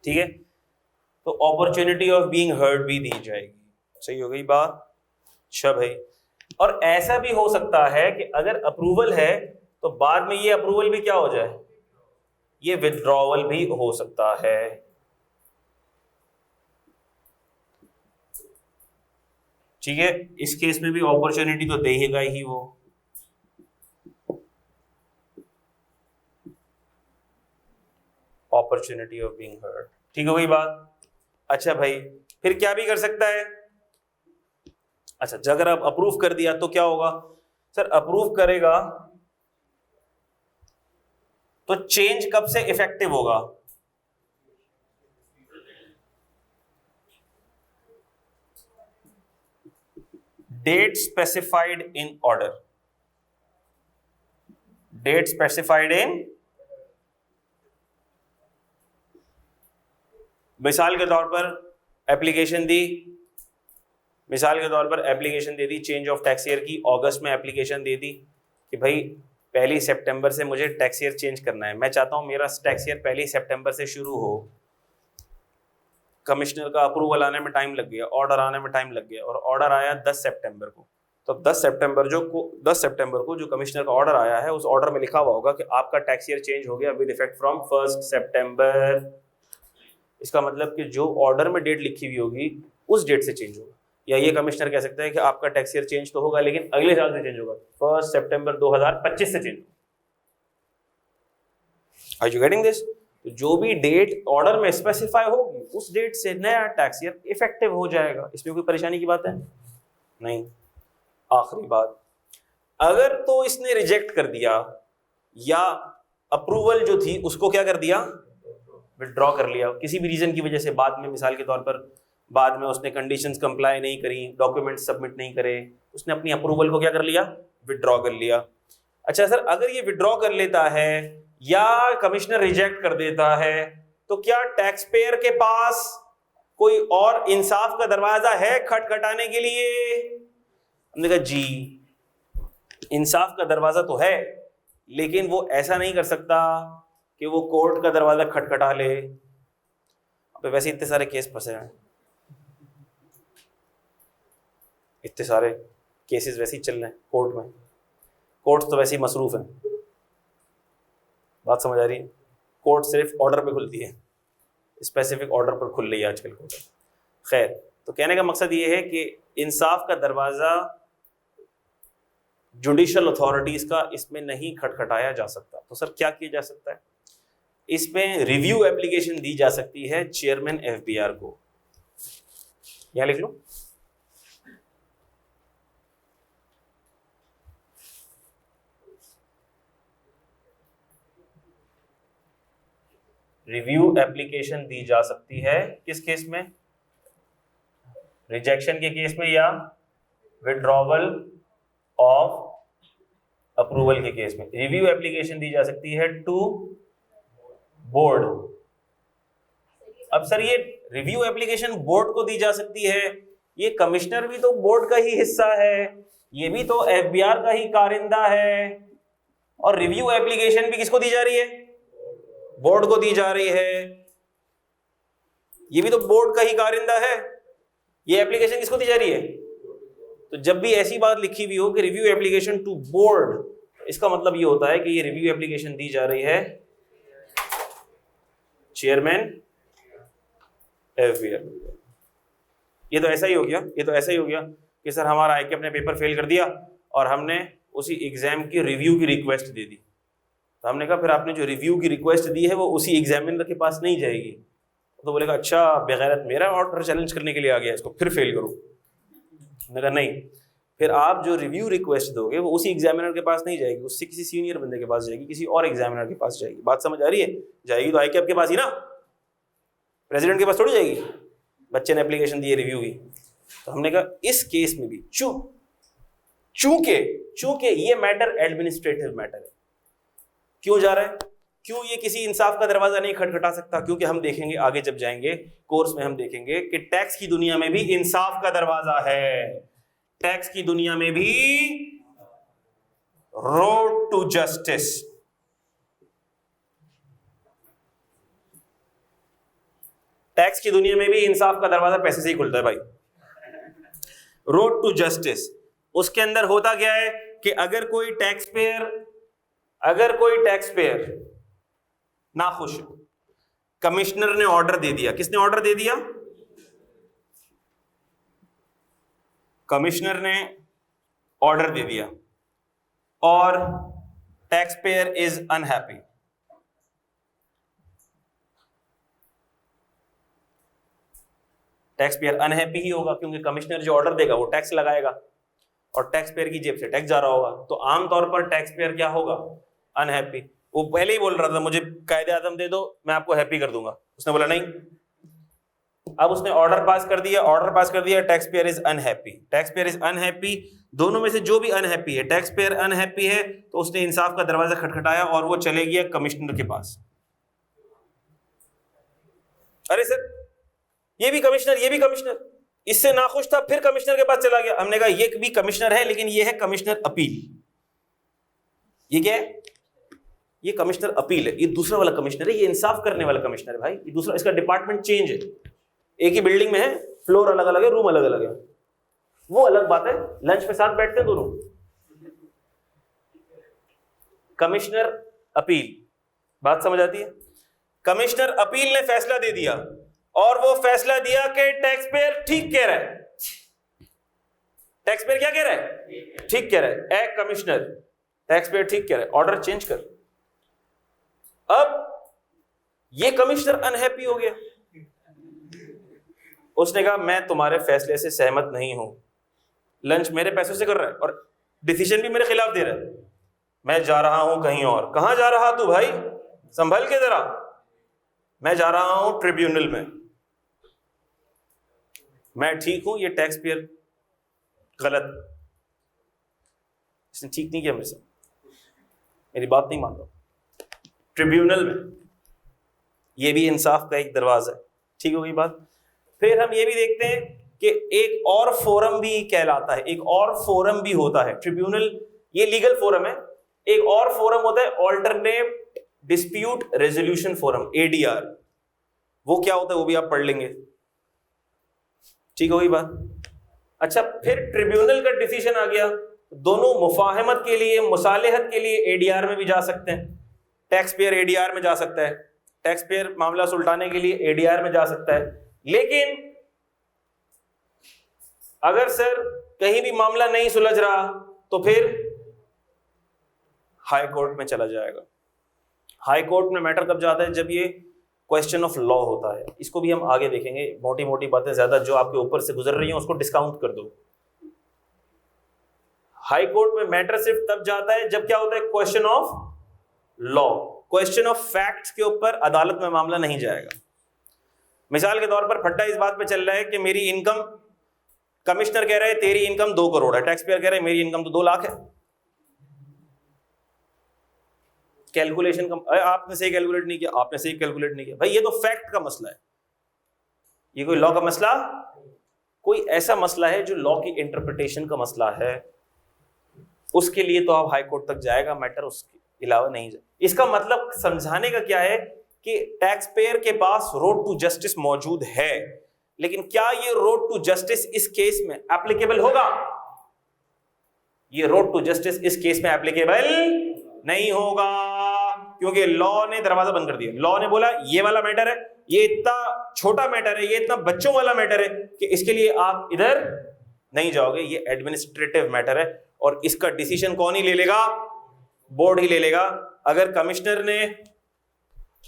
ठीक है, तो अपॉर्चुनिटी ऑफ बीइंग हर्ड भी दी जाएगी। सही हो गई बात? अच्छा भाई, और ऐसा भी हो सकता है कि अगर अप्रूवल है तो बाद में ये अप्रूवल भी क्या हो जाए? ये विथड्रॉवल भी हो सकता है। ठीक है, इस केस में भी अपॉर्चुनिटी तो देगा ही वो। अपॉर्चुनिटी ऑफ बीइंग हर्ड, ठीक हो गई बात। अच्छा भाई, फिर क्या भी कर सकता है? अच्छा, अगर आप अप्रूव कर दिया तो क्या होगा सर? अप्रूव करेगा तो चेंज कब से इफेक्टिव होगा? Date specified in order, date specified in, मिसाल के तौर पर एप्लीकेशन दी, मिसाल के तौर पर application they the change of tax year की, अगस्त में एप्लीकेशन दे दी कि भाई 1 सितंबर से मुझे टैक्स ईयर चेंज करना है, मैं चाहता हूं मेरा टैक्स ईयर 1 सितंबर से शुरू हो। कमिश्नर का अप्रूवल आने में टाइम लग गया, ऑर्डर आने में टाइम लग गया, और ऑर्डर आया 10 सितंबर को। तो 10 सितंबर को जो कमिश्नर का ऑर्डर आया है, उस ऑर्डर में लिखा हुआ होगा कि आपका टैक्स ईयर चेंज हो गया विद इफेक्ट फ्रॉम 1 सितंबर। इसका मतलब कि जो ऑर्डर में डेट लिखी हुई होगी उस डेट से चेंज होगा। या ये कमिश्नर कह सकता है कि आपका टैक्स ईयर चेंज तो होगा लेकिन अगले साल से चेंज होगा, 1 सितंबर 2025 से change. Are you getting this? जो भी डेट ऑर्डर में स्पेसिफाई होगी उस डेट से नया टैक्स ईयर इफेक्टिव हो जाएगा। इसमें कोई परेशानी की बात है नहीं। आखिरी बात, अगर तो इसने रिजेक्ट कर दिया या अप्रूवल जो थी उसको क्या कर दिया, विड्रॉ कर लिया किसी भी रीजन की वजह से, बाद में मिसाल के तौर पर बाद में उसने कंडीशंस कंप्लाई नहीं करी, डॉक्यूमेंट्स सबमिट नहीं करे, उसने अपनी अप्रूवल को क्या कर लिया, विड्रॉ कर लिया। अच्छा सर, अगर ये विड्रॉ कर लेता है या कमिश्नर रिजेक्ट कर देता है तो क्या टैक्स पेयर के पास कोई और इंसाफ का दरवाजा है खटखटाने के लिए? हमने कहा जी, इंसाफ का दरवाजा तो है, लेकिन वो ऐसा नहीं कर सकता कि वो कोर्ट का दरवाजा खटखटा ले। अब वैसे इतने सारे केस फंसे हैं, इतने सारे केसेस वैसे ही चल रहे हैं कोर्ट में, कोर्ट तो वैसे ही मसरूफ है। बात समझ आ रही है? कोर्ट सिर्फ ऑर्डर पे खुलती है, स्पेसिफिक ऑर्डर पर खुल रही है आजकल कोर्ट। खैर, तो कहने का मकसद ये है कि इंसाफ का दरवाजा जुडिशियल अथॉरिटीज का इसमें नहीं खटखटाया जा सकता। तो सर क्या किया जा सकता है? इसमें रिव्यू एप्लीकेशन दी जा सकती है चेयरमैन एफबीआर को। यहां लिख लो, रिव्यू एप्लीकेशन दी जा सकती है किस केस में? रिजेक्शन के केस में या विड्रॉवल ऑफ अप्रूवल के केस में। रिव्यू एप्लीकेशन दी जा सकती है टू बोर्ड। अब सर ये रिव्यू एप्लीकेशन बोर्ड को दी जा सकती है, ये कमिश्नर भी तो बोर्ड का ही हिस्सा है, ये भी तो एफबीआर का ही कारिंदा है, और रिव्यू एप्लीकेशन भी किसको दी जा रही है? बोर्ड को दी जा रही है। ये भी तो बोर्ड का ही कारिंदा है, ये एप्लीकेशन किसको दी जा रही है? तो जब भी ऐसी बात लिखी हुई हो कि रिव्यू एप्लीकेशन टू बोर्ड, इसका मतलब ये होता है कि ये रिव्यू एप्लीकेशन दी जा रही है चेयरमैन एफबीआर। ये तो ऐसा ही हो गया, ये तो ऐसा ही हो गया कि सर हमारा आईके अपने पेपर फेल कर दिया और हमने उसी एग्जाम की रिव्यू की रिक्वेस्ट दे दी। तो हमने कहा फिर आपने जो रिव्यू की रिक्वेस्ट दी है वो उसी एग्जामिनर के पास नहीं जाएगी। तो बोलेगा अच्छा बेगैरत मेरा ऑर्डर चैलेंज करने के लिए आ गया, इसको फिर फेल करो। मैंने कहा नहीं, फिर आप जो रिव्यू रिक्वेस्ट दोगे वो उसी एग्जामिनर के पास नहीं जाएगी, उससे किसी सीनियर बंदे के पास जाएगी, किसी और एग्जामिनर के पास जाएगी। बात समझ आ रही है? जाएगी तो आईके आपके पास ही ना, प्रेसिडेंट के पास थोड़ी जाएगी। बच्चे ने एप्लीकेशन दी है रिव्यू की। तो हमने कहा इस केस में भी चूंकि ये मैटर एडमिनिस्ट्रेटिव मैटर है, क्यों जा रहा है, क्यों ये किसी इंसाफ का दरवाजा नहीं खटखटा सकता? क्योंकि हम देखेंगे आगे जब जाएंगे कोर्स में, हम देखेंगे कि टैक्स की दुनिया में भी इंसाफ का दरवाजा है, टैक्स की दुनिया में भी रोड टू जस्टिस। टैक्स की दुनिया में भी इंसाफ का दरवाजा पैसे से ही खुलता है भाई, रोड टू जस्टिस। उसके अंदर होता क्या है कि अगर कोई टैक्स पेयर नाखुश, कमिश्नर ने ऑर्डर दे दिया, किसने ऑर्डर दे दिया? कमिश्नर ने ऑर्डर दे दिया और tax payer is unhappy. Tax payer unhappy ही होगा क्योंकि कमिश्नर जो ऑर्डर देगा वो टैक्स लगाएगा और टैक्स पेयर की जेब से टैक्स जा रहा होगा, तो आमतौर पर टैक्स पेयर क्या होगा? अनहैप्पी। वो पहले ही बोल रहा था मुझे कायदे आज़म दे दो, मैं आपको हैप्पी कर दूंगा। उसने बोला नहीं, अब उसने ऑर्डर पास कर दिया, tax payer is unhappy. Tax payer is unhappy, दोनों में से जो भी अनहैप्पी है, टैक्स पेयर अनहैप्पी है, तो उसने इंसाफ का दरवाजा खटखटाया और वो चले गया कमिश्नर के पास। अरे सर ये भी कमिश्नर, इससे नाखुश था, फिर कमिश्नर के पास चला गया। हमने कहा ये भी कमिश्नर है, लेकिन ये है कमिश्नर अपील। ये क्या है? ये कमिश्नर अपील है, ये दूसरा वाला कमिश्नर है, ये इंसाफ करने वाला कमिश्नर है भाई। ये दूसरा, इसका डिपार्टमेंट चेंज है, एक ही बिल्डिंग में है, फ्लोर अलग अलग है, रूम अलग अलग है, वो अलग बात है, लंच में साथ बैठते हैं दोनों। कमिश्नर अपील, बात समझ आती है? कमिश्नर अपील ने फैसला दे दिया और वो फैसला दिया कि टैक्स पेयर ठीक कह रहा है। टैक्स पेयर क्या कह रहा है? ठीक कह रहा है। ए कमिश्नर, टैक्स पेयर ठीक कह रहा है, ऑर्डर चेंज कर। अब ये कमिश्नर अनहैप्पी हो गया, उसने कहा मैं तुम्हारे फैसले से सहमत नहीं हूं, लंच मेरे पैसों से कर रहा है और डिसीजन भी मेरे खिलाफ दे रहा है, मैं जा रहा हूं कहीं और। कहां जा रहा तू भाई? संभल के जरा। मैं जा रहा हूं ट्रिब्यूनल में, मैं ठीक हूं, ये टैक्स पेयर गलत। इसने ठीक नहीं किया मेरे साथ, मेरी बात नहीं मान रहा। ट्रिब्यूनल में ये भी इंसाफ का एक दरवाजा है। ठीक हो गई बात? फिर हम ये भी देखते हैं कि एक और फोरम भी कहलाता है, एक और फोरम भी होता है। ट्रिब्यूनल ये लीगल फोरम है, एक और फोरम होता है alternate dispute resolution forum, ADR। वो क्या होता है वो भी आप पढ़ लेंगे। ठीक हो गई बात? अच्छा, फिर ट्रिब्यूनल का डिसीजन आ गया, दोनों मुफाहमत के लिए, मुसालेहत के लिए ADR में भी जा सकते हैं। टैक्स पेयर ADR में जा सकता है, टैक्स पेयर मामला सुलटाने के लिए ADR में जा सकता है। लेकिन अगर सर कहीं भी मामला नहीं सुलझ रहा तो फिर हाई कोर्ट में चला जाएगा। हाई कोर्ट में मैटर कब जाता है? जब ये क्वेश्चन ऑफ लॉ होता है। इसको भी हम आगे देखेंगे, मोटी मोटी बातें ज्यादा जो आपके ऊपर से गुजर रही हैं उसको डिस्काउंट कर दो। हाई कोर्ट में मैटर सिर्फ तब जाता है जब क्या होता है? Question of law, question of facts के ऊपर अदालत में मामला नहीं जाएगा। मिसाल के तौर पर फट्टा इस बात पे चल रहा है कि मेरी इनकम, कमिश्नर कह रहा है तेरी इनकम 2 करोड़ है, टैक्स पेयर कह रहा है मेरी इनकम तो 2 लाख है। कैलकुलेशन का आपने सही कैलकुलेट नहीं किया, आपने सही कैलकुलेट नहीं किया। भाई ये तो फैक्ट का मसला है, ये कोई लॉ का मसला, कोई ऐसा मसला है जो लॉ की इंटरप्रिटेशन का मसला है, उसके लिए तो आप हाई कोर्ट तक जाएगा मैटर, उसके अलावा नहीं जाए। इसका मतलब समझाने का क्या है कि टैक्स पेयर के पास रोड टू जस्टिस मौजूद है, लेकिन क्या ये रोड टू जस्टिस इस केस में एप्लीकेबल होगा? ये रोड टू जस्टिस इस केस में एप्लीकेबल नहीं होगा, क्योंकि लॉ ने दरवाजा बंद कर दिया। लॉ ने बोला ये वाला मैटर है, ये इतना छोटा मैटर है, ये इतना बच्चों वाला मैटर है कि इसके लिए आप इधर नहीं जाओगे, ये एडमिनिस्ट्रेटिव मैटर है और इसका डिसीजन कौन ही ले लेगा? बोर्ड ही ले लेगा। अगर कमिश्नर ने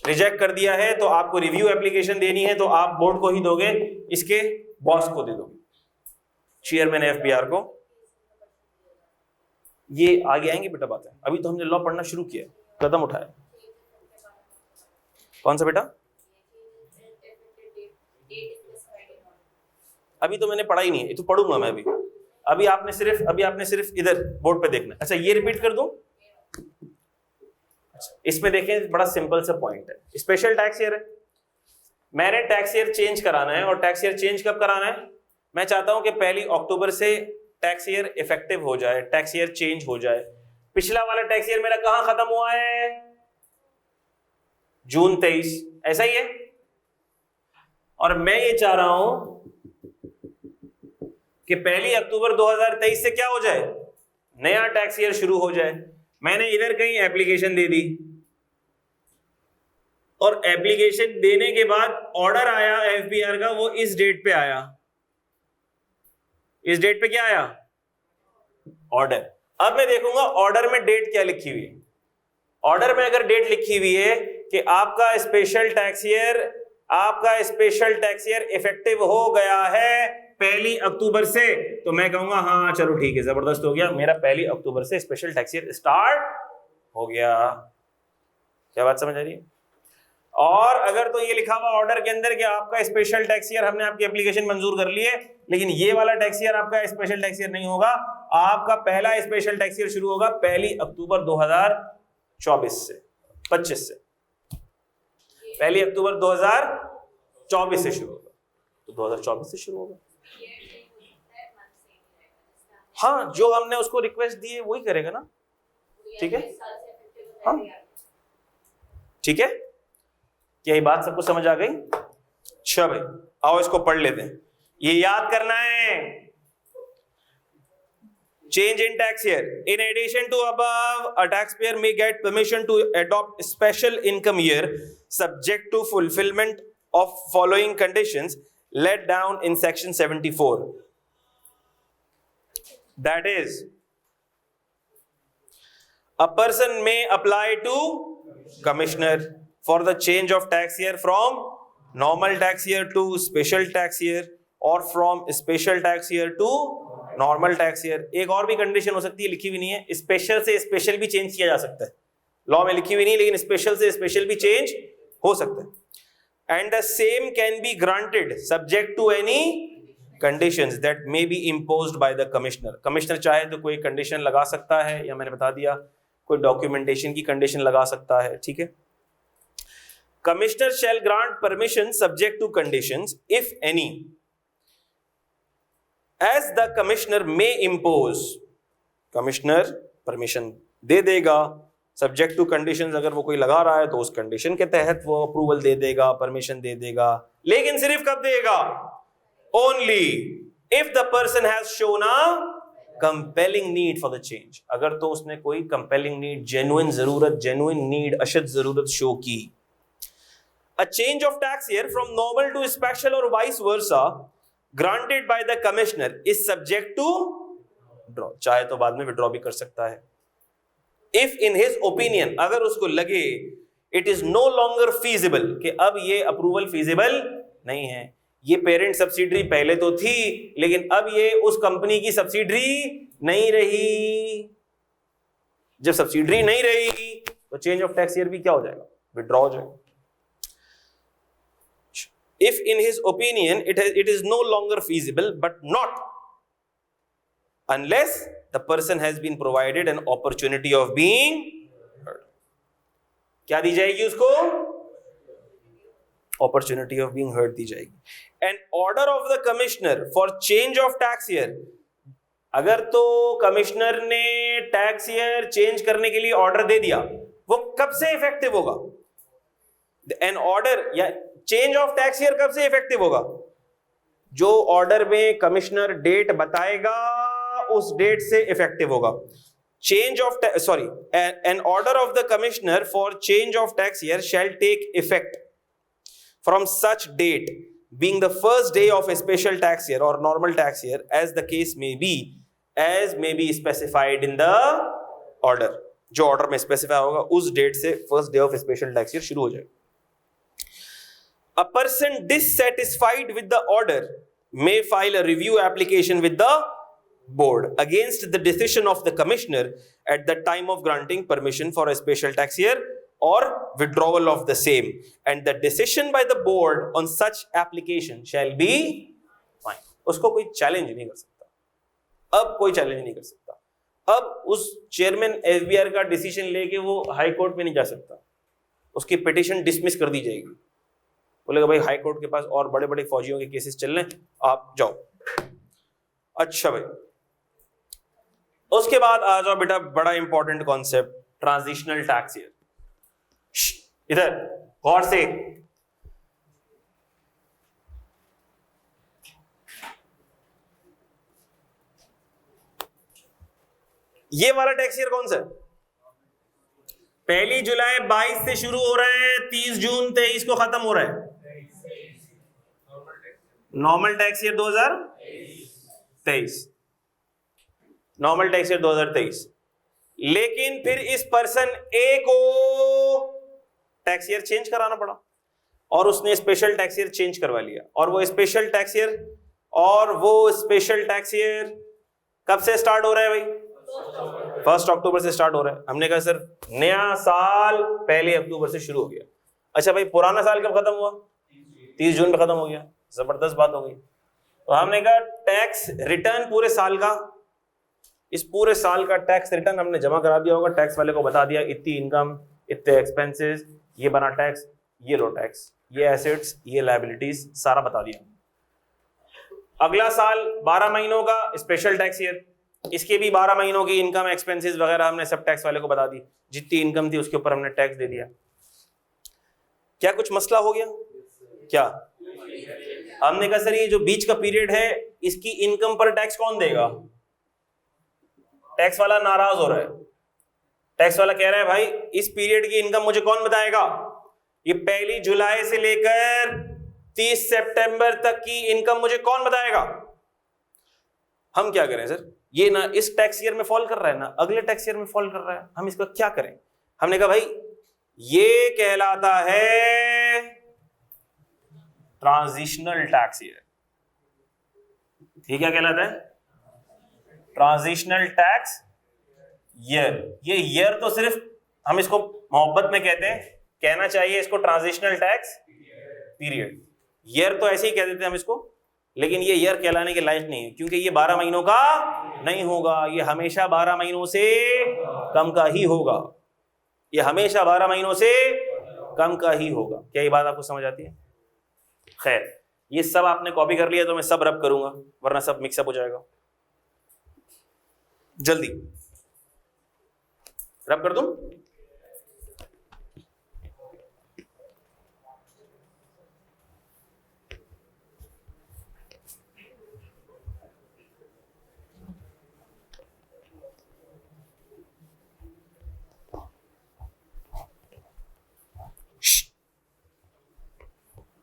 रिजेक्ट कर दिया है तो आपको रिव्यू एप्लीकेशन देनी है तो आप बोर्ड को ही दोगे, इसके बॉस को दे दोगे, चेयरमैन FBR को। ये आगे आएंगे बेटा बातें, अभी तो हमने लॉ पढ़ना शुरू किया, कदम उठाया। कौन सा बेटा? अभी तो मैंने पढ़ा ही नहीं है, ये तो पढ़ूंगा मैं अभी आपने सिर्फ इधर बोर्ड पे देखना। अच्छा ये रिपीट कर दूं? इसमें देखें, बड़ा सिंपल सा पॉइंट है, स्पेशल टैक्स ईयर है, मैंने टैक्स ईयर चेंज कराना है। और टैक्स ईयर चेंज कब कराना है? मैं चाहता हूं कि 1 अक्टूबर से टैक्स ईयर इफेक्टिव हो जाए, टैक्स ईयर चेंज हो जाए। पिछला वाला टैक्स ईयर मेरा कहां खत्म हुआ है? जून 23, ऐसा ही है। और मैं ये चाह रहा हूं कि 1 अक्टूबर 2023 से क्या हो जाए? नया टैक्स ईयर शुरू हो जाए। मैंने इधर कहीं एप्लीकेशन दे दी और एप्लीकेशन देने के बाद ऑर्डर आया FBR का, वो इस डेट पे आया। इस डेट पे क्या आया? ऑर्डर। अब मैं देखूंगा ऑर्डर में डेट क्या लिखी हुई है। ऑर्डर में अगर डेट लिखी हुई है कि आपका स्पेशल टैक्स ईयर इफेक्टिव हो गया है 1 अक्टूबर से, तो मैं कहूंगा हाँ चलो ठीक है, जबरदस्त हो गया, मेरा 1 अक्टूबर से स्पेशल टैक्स ईयर स्टार्ट हो गया। क्या बात समझ आ रही है? और अगर तो ये लिखा हुआ ऑर्डर के अंदर कि आपका स्पेशल टैक्स ईयर, हमने आपकी एप्लीकेशन मंजूर कर ली है, लेकिन ये वाला टैक्स ईयर आपका स्पेशल टैक्स ईयर नहीं होगा, आपका पहला स्पेशल टैक्स ईयर शुरू होगा 1 अक्टूबर 2024 से 25 से 1 अक्टूबर 2024 से शुरू होगा, तो 2024 से शुरू होगा। हाँ, जो हमने उसको रिक्वेस्ट दी है वही करेगा ना, ठीक है? हाँ ठीक है, क्या ये बात सबको समझ आ गई? अच्छा भाई आओ इसको पढ़ लेते हैं, ये याद करना है। Change in tax year. In addition to above, a taxpayer may get permission to adopt special income year subject to fulfillment of following conditions laid down in section 74. That is, a person may apply to commissioner for the change of tax year from normal tax year to special tax year or from special tax year to normal tax year. एक और भी condition हो सकती है, लिखी हुई नहीं है, स्पेशल से स्पेशल भी चेंज किया जा सकता है, लॉ में लिखी हुई नहीं, लेकिन स्पेशल से स्पेशल भी चेंज हो सकता है। And the same can be granted subject to any conditions that may be imposed by the commissioner. Commissioner चाहे तो कोई कंडीशन लगा सकता है, या मैंने बता दिया कोई डॉक्यूमेंटेशन की कंडीशन लगा सकता है, ठीक है। Commissioner shall grant permission subject to conditions if any, as the commissioner may impose, commissioner permission दे देगा सब्जेक्ट टू कंडीशंस, अगर वो कोई लगा रहा है तो उस कंडीशन के तहत वो अप्रूवल दे देगा, परमिशन दे देगा, लेकिन सिर्फ कब देगा? Only if the person has shown a compelling need for the change, अगर तो उसने कोई कंपेलिंग नीड, जेन्युइन जरूरत, जेन्युइन नीड, अशद जरूरत शो की। A change of tax year from normal to special और vice versa granted by the commissioner is subject to withdraw, चाहे तो बाद में विड्रॉ भी कर सकता है। if in his opinion, अगर उसको लगे it is no longer feasible, कि अब ये अप्रूवल feasible नहीं है, ये पेरेंट सब्सिडरी पहले तो थी लेकिन अब ये उस कंपनी की सब्सिडरी नहीं रही, जब सब्सिडरी नहीं रही तो चेंज ऑफ टैक्स ईयर भी क्या हो जाएगा? विड्रॉ हो जाएगा। If in his opinion it is no longer feasible, but not unless the person has been provided an opportunity of being heard. क्या दी जाएगी उसको? Opportunity of being heard दी जाएगी। An order of the commissioner for change of tax year, अगर तो commissioner ने tax year change करने के लिए ऑर्डर दे दिया, वो कब से इफेक्टिव होगा? एन ऑर्डर या चेंज ऑफ टैक्स ईयर कब से इफेक्टिव होगा? जो ऑर्डर में कमिश्नर डेट बताएगा उस डेट से इफेक्टिव होगा। Change of an order of the commissioner for change of tax year shall take effect from such date being the first day of a special tax year और normal tax year as the case may be, as may be specified in the order. जो order में specify होगा उस date से first day of special tax year शुरू हो जाएगा। A person dissatisfied with the order may file a review application with the board against the decision of the commissioner at the time of granting permission for a special tax year or withdrawal of the same, and the decision by the board on such application shall be fine. उसको कोई challenge नहीं कर सकता, अब कोई challenge नहीं कर सकता। अब उस चेयरमैन एसबीआर का डिसीजन लेके वो हाई कोर्ट में नहीं जा सकता, उसकी पिटीशन डिसमिस कर दी जाएगी। बोलेगा भाई हाई कोर्ट के पास और बड़े बड़े फौजियों के केसेस चल रहे हैं, आप जाओ। अच्छा भाई, उसके बाद आ जाओ बेटा, बड़ा important concept transitional tax year. इधर गौर से, ये वाला टैक्स ईयर कौन सा है? 1 जुलाई 22 से शुरू हो रहा है, 30 जून 23 को खत्म हो रहा है। Normal tax year 2000। 2023, normal tax year 2023। लेकिन फिर इस पर्सन ए को टैक्स ईयर चेंज कराना पड़ा और उसने स्पेशल टैक्स ईयर चेंज करवा लिया, और वो स्पेशल टैक्स ईयर कब से स्टार्ट हो रहा है भाई? 1 अक्टूबर से स्टार्ट हो रहा है। हमने कहा सर नया साल 1 अक्टूबर से शुरू हो गया। अच्छा भाई पुराना साल कब खत्म हुआ? 30 जून में खत्म हो गया। जबरदस्त बात हो गई। तो हमने कहा टैक्स रिटर्न पूरे साल का, इस पूरे साल का टैक्स रिटर्न हमने जमा करा दिया होगा, टैक्स वाले को बता दिया इतनी इनकम, इतने एक्सपेंसेस, ये बना टैक्स, ये लो टैक्स, ये एसेट्स, ये लायबिलिटीज, सारा बता दिया। अगला साल 12 महीनों का स्पेशल टैक्स ईयर, इसके भी 12 महीनों की इनकम एक्सपेंसेस वगैरह हमने सब टैक्स वाले को बता दी, जितनी इनकम थी उसके ऊपर हमने टैक्स दे दिया। क्या कुछ मसला हो गया क्या? हमने कहा सर ये जो बीच का पीरियड है इसकी इनकम पर टैक्स कौन देगा? टैक्स वाला नाराज हो रहा है। टैक्स वाला कह रहा है भाई इस पीरियड की इनकम मुझे कौन बताएगा? ये 1 जुलाई से लेकर 30 सितंबर तक की इनकम मुझे कौन बताएगा? हम क्या करें सर, ये ना इस टैक्स ईयर में फॉल कर रहा है ना अगले टैक्स ईयर में फॉल कर रहा है, हम इसका क्या करें? हमने कहा भाई ये कहलाता है ट्रांजिशनल टैक्स ईयर। ये क्या कहलाता है? Transitional tax year. ये ईयर तो सिर्फ हम इसको मोहब्बत में कहते हैं, कहना चाहिए इसको ट्रांजिशनल टैक्स पीरियड। ईयर तो ऐसे ही कह देते हैं हम इसको, लेकिन ये ईयर कहलाने के लायक नहीं है क्योंकि ये 12 महीनों का नहीं होगा, ये हमेशा 12 महीनों से कम का ही होगा। ये हमेशा 12 महीनों से कम का ही होगा। क्या ये बात आपको समझ आती है? खैर ये सब आपने कॉपी कर लिया तो मैं सब रब करूंगा वरना सब मिक्सअप हो जाएगा। जल्दी रब कर दूं?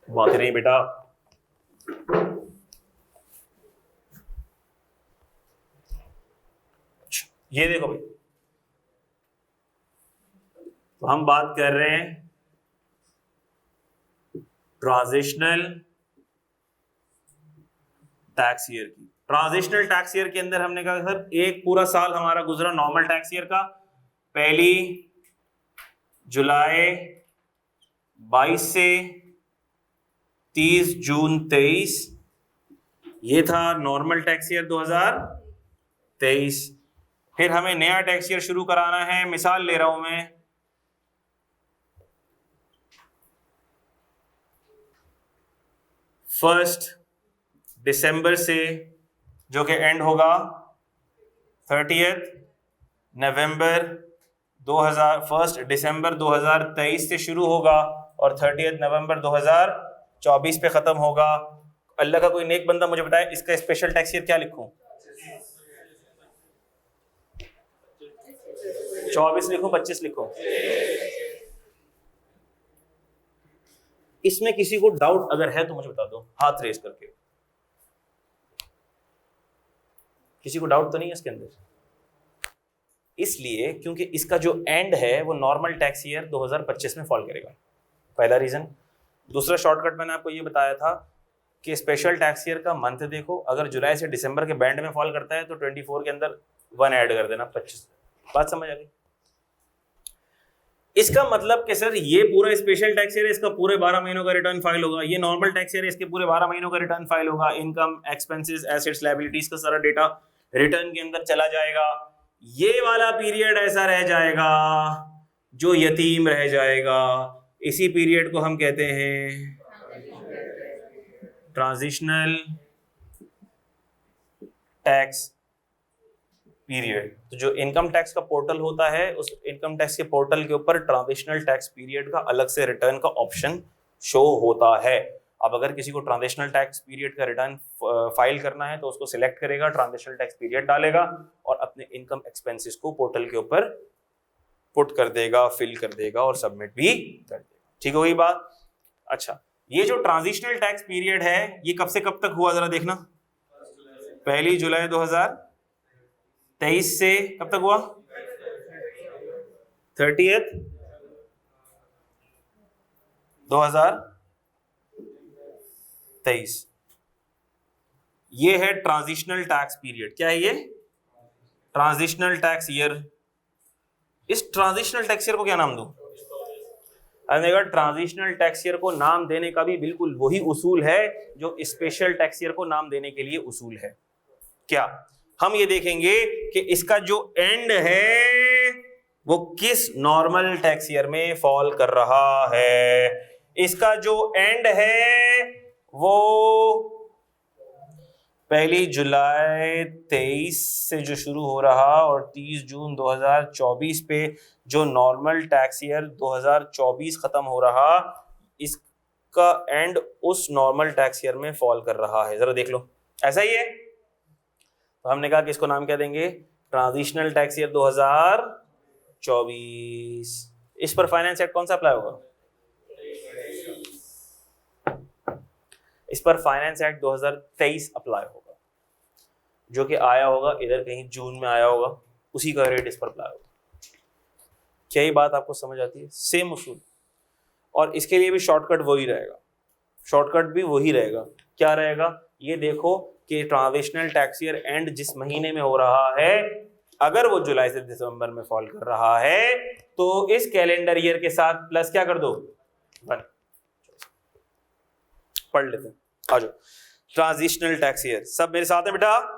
बात नहीं बेटा, ये देखो भाई, तो हम बात कर रहे हैं ट्रांजिशनल टैक्स ईयर की। ट्रांजिशनल टैक्स ईयर के अंदर हमने कहा सर एक पूरा साल हमारा गुजरा नॉर्मल टैक्स ईयर का, 1 जुलाई 22 से 30 जून 23, ये था नॉर्मल टैक्स ईयर 2023। फिर हमें नया टैक्स ईयर शुरू कराना है। मिसाल ले रहा हूं मैं, फर्स्ट दिसंबर से जो कि एंड होगा 30 नवंबर 1 दिसंबर 2023 से शुरू होगा और 30 नवंबर 2024 पे खत्म होगा। अल्लाह का कोई नेक बंदा मुझे बताए इसका स्पेशल टैक्स ईयर क्या लिखूं? 24 लिखूं, 25 लिखूं? इसमें किसी को डाउट अगर है तो मुझे बता दो हाथ रेस करके। किसी को डाउट तो नहीं है इसके अंदर? इसलिए क्योंकि इसका जो एंड है वो नॉर्मल टैक्स ईयर 2025 में फॉल करेगा, पहला रीजन। दूसरा शॉर्टकट मैंने आपको ये बताया था कि स्पेशल टैक्स ईयर का मंथ देखो, अगर जुलाई से दिसंबर के बैंड में फॉल करता है तो 24 के अंदर 1 ऐड कर देना, 25। बात समझ आ गई? इसका मतलब कि सर ये पूरा स्पेशल टैक्स ईयर है, इसका पूरे 12 महीनों का रिटर्न फाइल होगा। ये नॉर्मल टैक्स ईयर है, इसके पूरे 12 महीनों का रिटर्न फाइल होगा। इनकम, एक्सपेंसेस, एसेट्स, लायबिलिटीज का सारा डेटा रिटर्न के अंदर चला जाएगा। ये वाला पीरियड ऐसा रह जाएगा जो यतीम रह जाएगा। इसी पीरियड को हम कहते हैं ट्रांजिशनल टैक्स पीरियड। तो जो इनकम टैक्स का पोर्टल होता है उस इनकम टैक्स के पोर्टल के ऊपर ट्रांजिशनल टैक्स पीरियड का अलग से रिटर्न का ऑप्शन शो होता है। अब अगर किसी को ट्रांजिशनल टैक्स पीरियड का रिटर्न फाइल करना है तो उसको सिलेक्ट करेगा, ट्रांजिशनल टैक्स पीरियड डालेगा और अपने इनकम एक्सपेंसेस को पोर्टल के ऊपर पुट कर देगा, फिल कर देगा और सबमिट भी कर देगा। ठीक हो गई बात? अच्छा, ये जो ट्रांजिशनल टैक्स पीरियड है ये कब से कब तक हुआ जरा देखना। 1 जुलाई 2023 से कब तक हुआ? 30th 2023। ये है ट्रांजिशनल टैक्स पीरियड। क्या है ये? Transitional tax year. इस ट्रांजिशनल टैक्स ईयर को क्या नाम दूं? अगर ट्रांजिशनल टैक्स ईयर को नाम देने का भी बिल्कुल वही उसूल है जो स्पेशल टैक्स ईयर को नाम देने के लिए उसूल है। क्या हम ये देखेंगे कि इसका जो एंड है वो किस नॉर्मल टैक्स ईयर में फॉल कर रहा है। इसका जो एंड है वो 1 जुलाई 23 से जो शुरू हो रहा और 30 जून 2024 पे जो नॉर्मल टैक्स ईयर 2024 खत्म हो रहा, इसका एंड उस नॉर्मल टैक्स ईयर में फॉल कर रहा है। जरा देख लो, ऐसा ही है। तो हमने कहा कि इसको नाम क्या देंगे? Transitional tax year 2024। इस पर फाइनेंस एक्ट कौन सा अप्लाई होगा? इस पर फाइनेंस एक्ट 2023 अप्लाई होगा, जो कि आया होगा इधर कहीं जून में आया होगा, उसी का रेट इस पर अप्लाई होगा। क्या ये बात आपको समझ आती है? सेम उसूल। और इसके लिए भी शॉर्टकट वही रहेगा, शॉर्टकट भी वही रहेगा। क्या रहेगा? ये देखो कि ट्रांजिशनल टैक्स ईयर एंड जिस महीने में हो रहा है, अगर वो जुलाई से दिसंबर में फॉल कर रहा है तो इस कैलेंडर ईयर के साथ प्लस क्या कर दो? 1। पढ़ लेते हैं, आ जाओ। ट्रांजिशनल टैक्स ईयर, सब मेरे साथ है बेटा।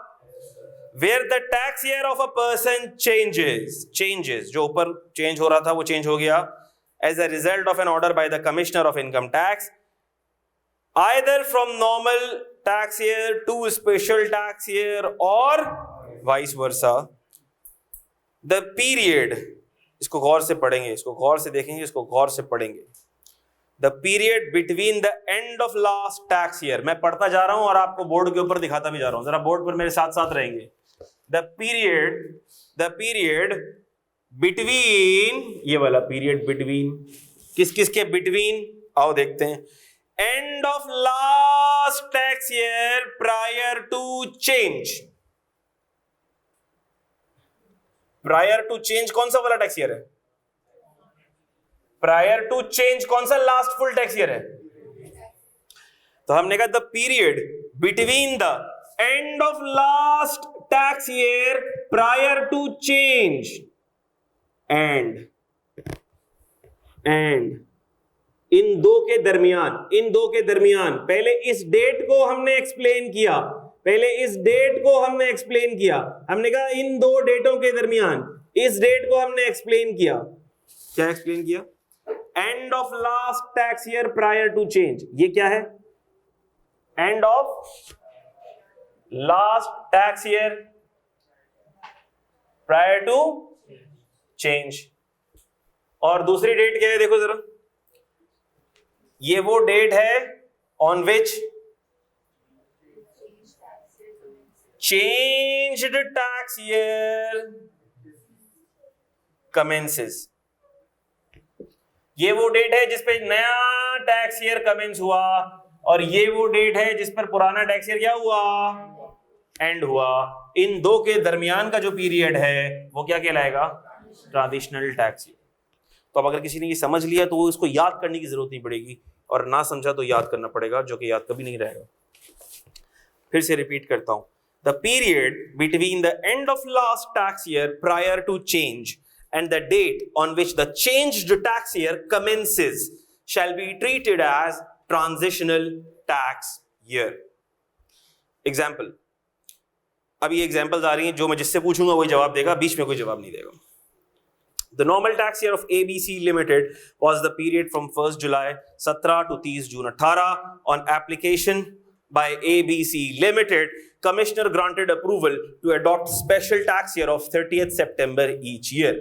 Where the tax year of a person changes, जो ऊपर चेंज हो रहा था वो चेंज हो गया as a result of an order by the Commissioner of Income Tax, either from normal tax year to special tax year or vice versa. The period, इसको गौर से पढ़ेंगे, इसको गौर से देखेंगे, इसको गौर से पढ़ेंगे। The period between the end of last tax year, मैं पढ़ता जा रहा हूं और आपको बोर्ड के ऊपर दिखाता भी जा रहा हूं, जरा बोर्ड पर मेरे साथ साथ रहेंगे। The period between, ये वाला period between, किस किस के between, आओ देखते हैं। End of last tax year prior to change, prior to change कौन सा वाला टैक्स ईयर है? प्रायर टू चेंज कौन सा लास्ट फुल टैक्स ईयर है? तो हमने कहा the period between the end of last tax year prior to change and इन दो के दरमियान, पहले इस डेट को हमने एक्सप्लेन किया, हमने कहा इन दो डेटों के दरमियान, इस डेट को हमने एक्सप्लेन किया। क्या एक्सप्लेन किया? End of last tax year prior to change. ये क्या है? End of last tax year prior to change. और दूसरी डेट क्या है? देखो जरा, ये वो डेट है on which changed tax year commences. ये वो डेट है जिस पे नया टैक्स ईयर कमेंस हुआ, और ये वो डेट है जिस पर पुराना टैक्स ईयर क्या हुआ? एंड हुआ। इन दो के दरमियान का जो पीरियड है वो क्या कहलाएगा? Transitional tax year. तो अब अगर किसी ने ये समझ लिया तो वो इसको याद करने की जरूरत नहीं पड़ेगी, और ना समझा तो याद करना पड़ेगा, जो कि याद कभी नहीं रहेगा। फिर से रिपीट करता हूं। The period between the end of last tax year prior to change and the date on which the changed tax year commences shall be treated as transitional tax year. Example, अब ये examples आ रही हैं, जो मैं जिससे पूछूंगा वही जवाब देगा, बीच में कोई जवाब नहीं देगा। The normal tax year of ABC Limited was the period from 1st July 17 to 30 June 18. On application by ABC Limited, Commissioner granted approval to adopt special tax year of 30th September each year.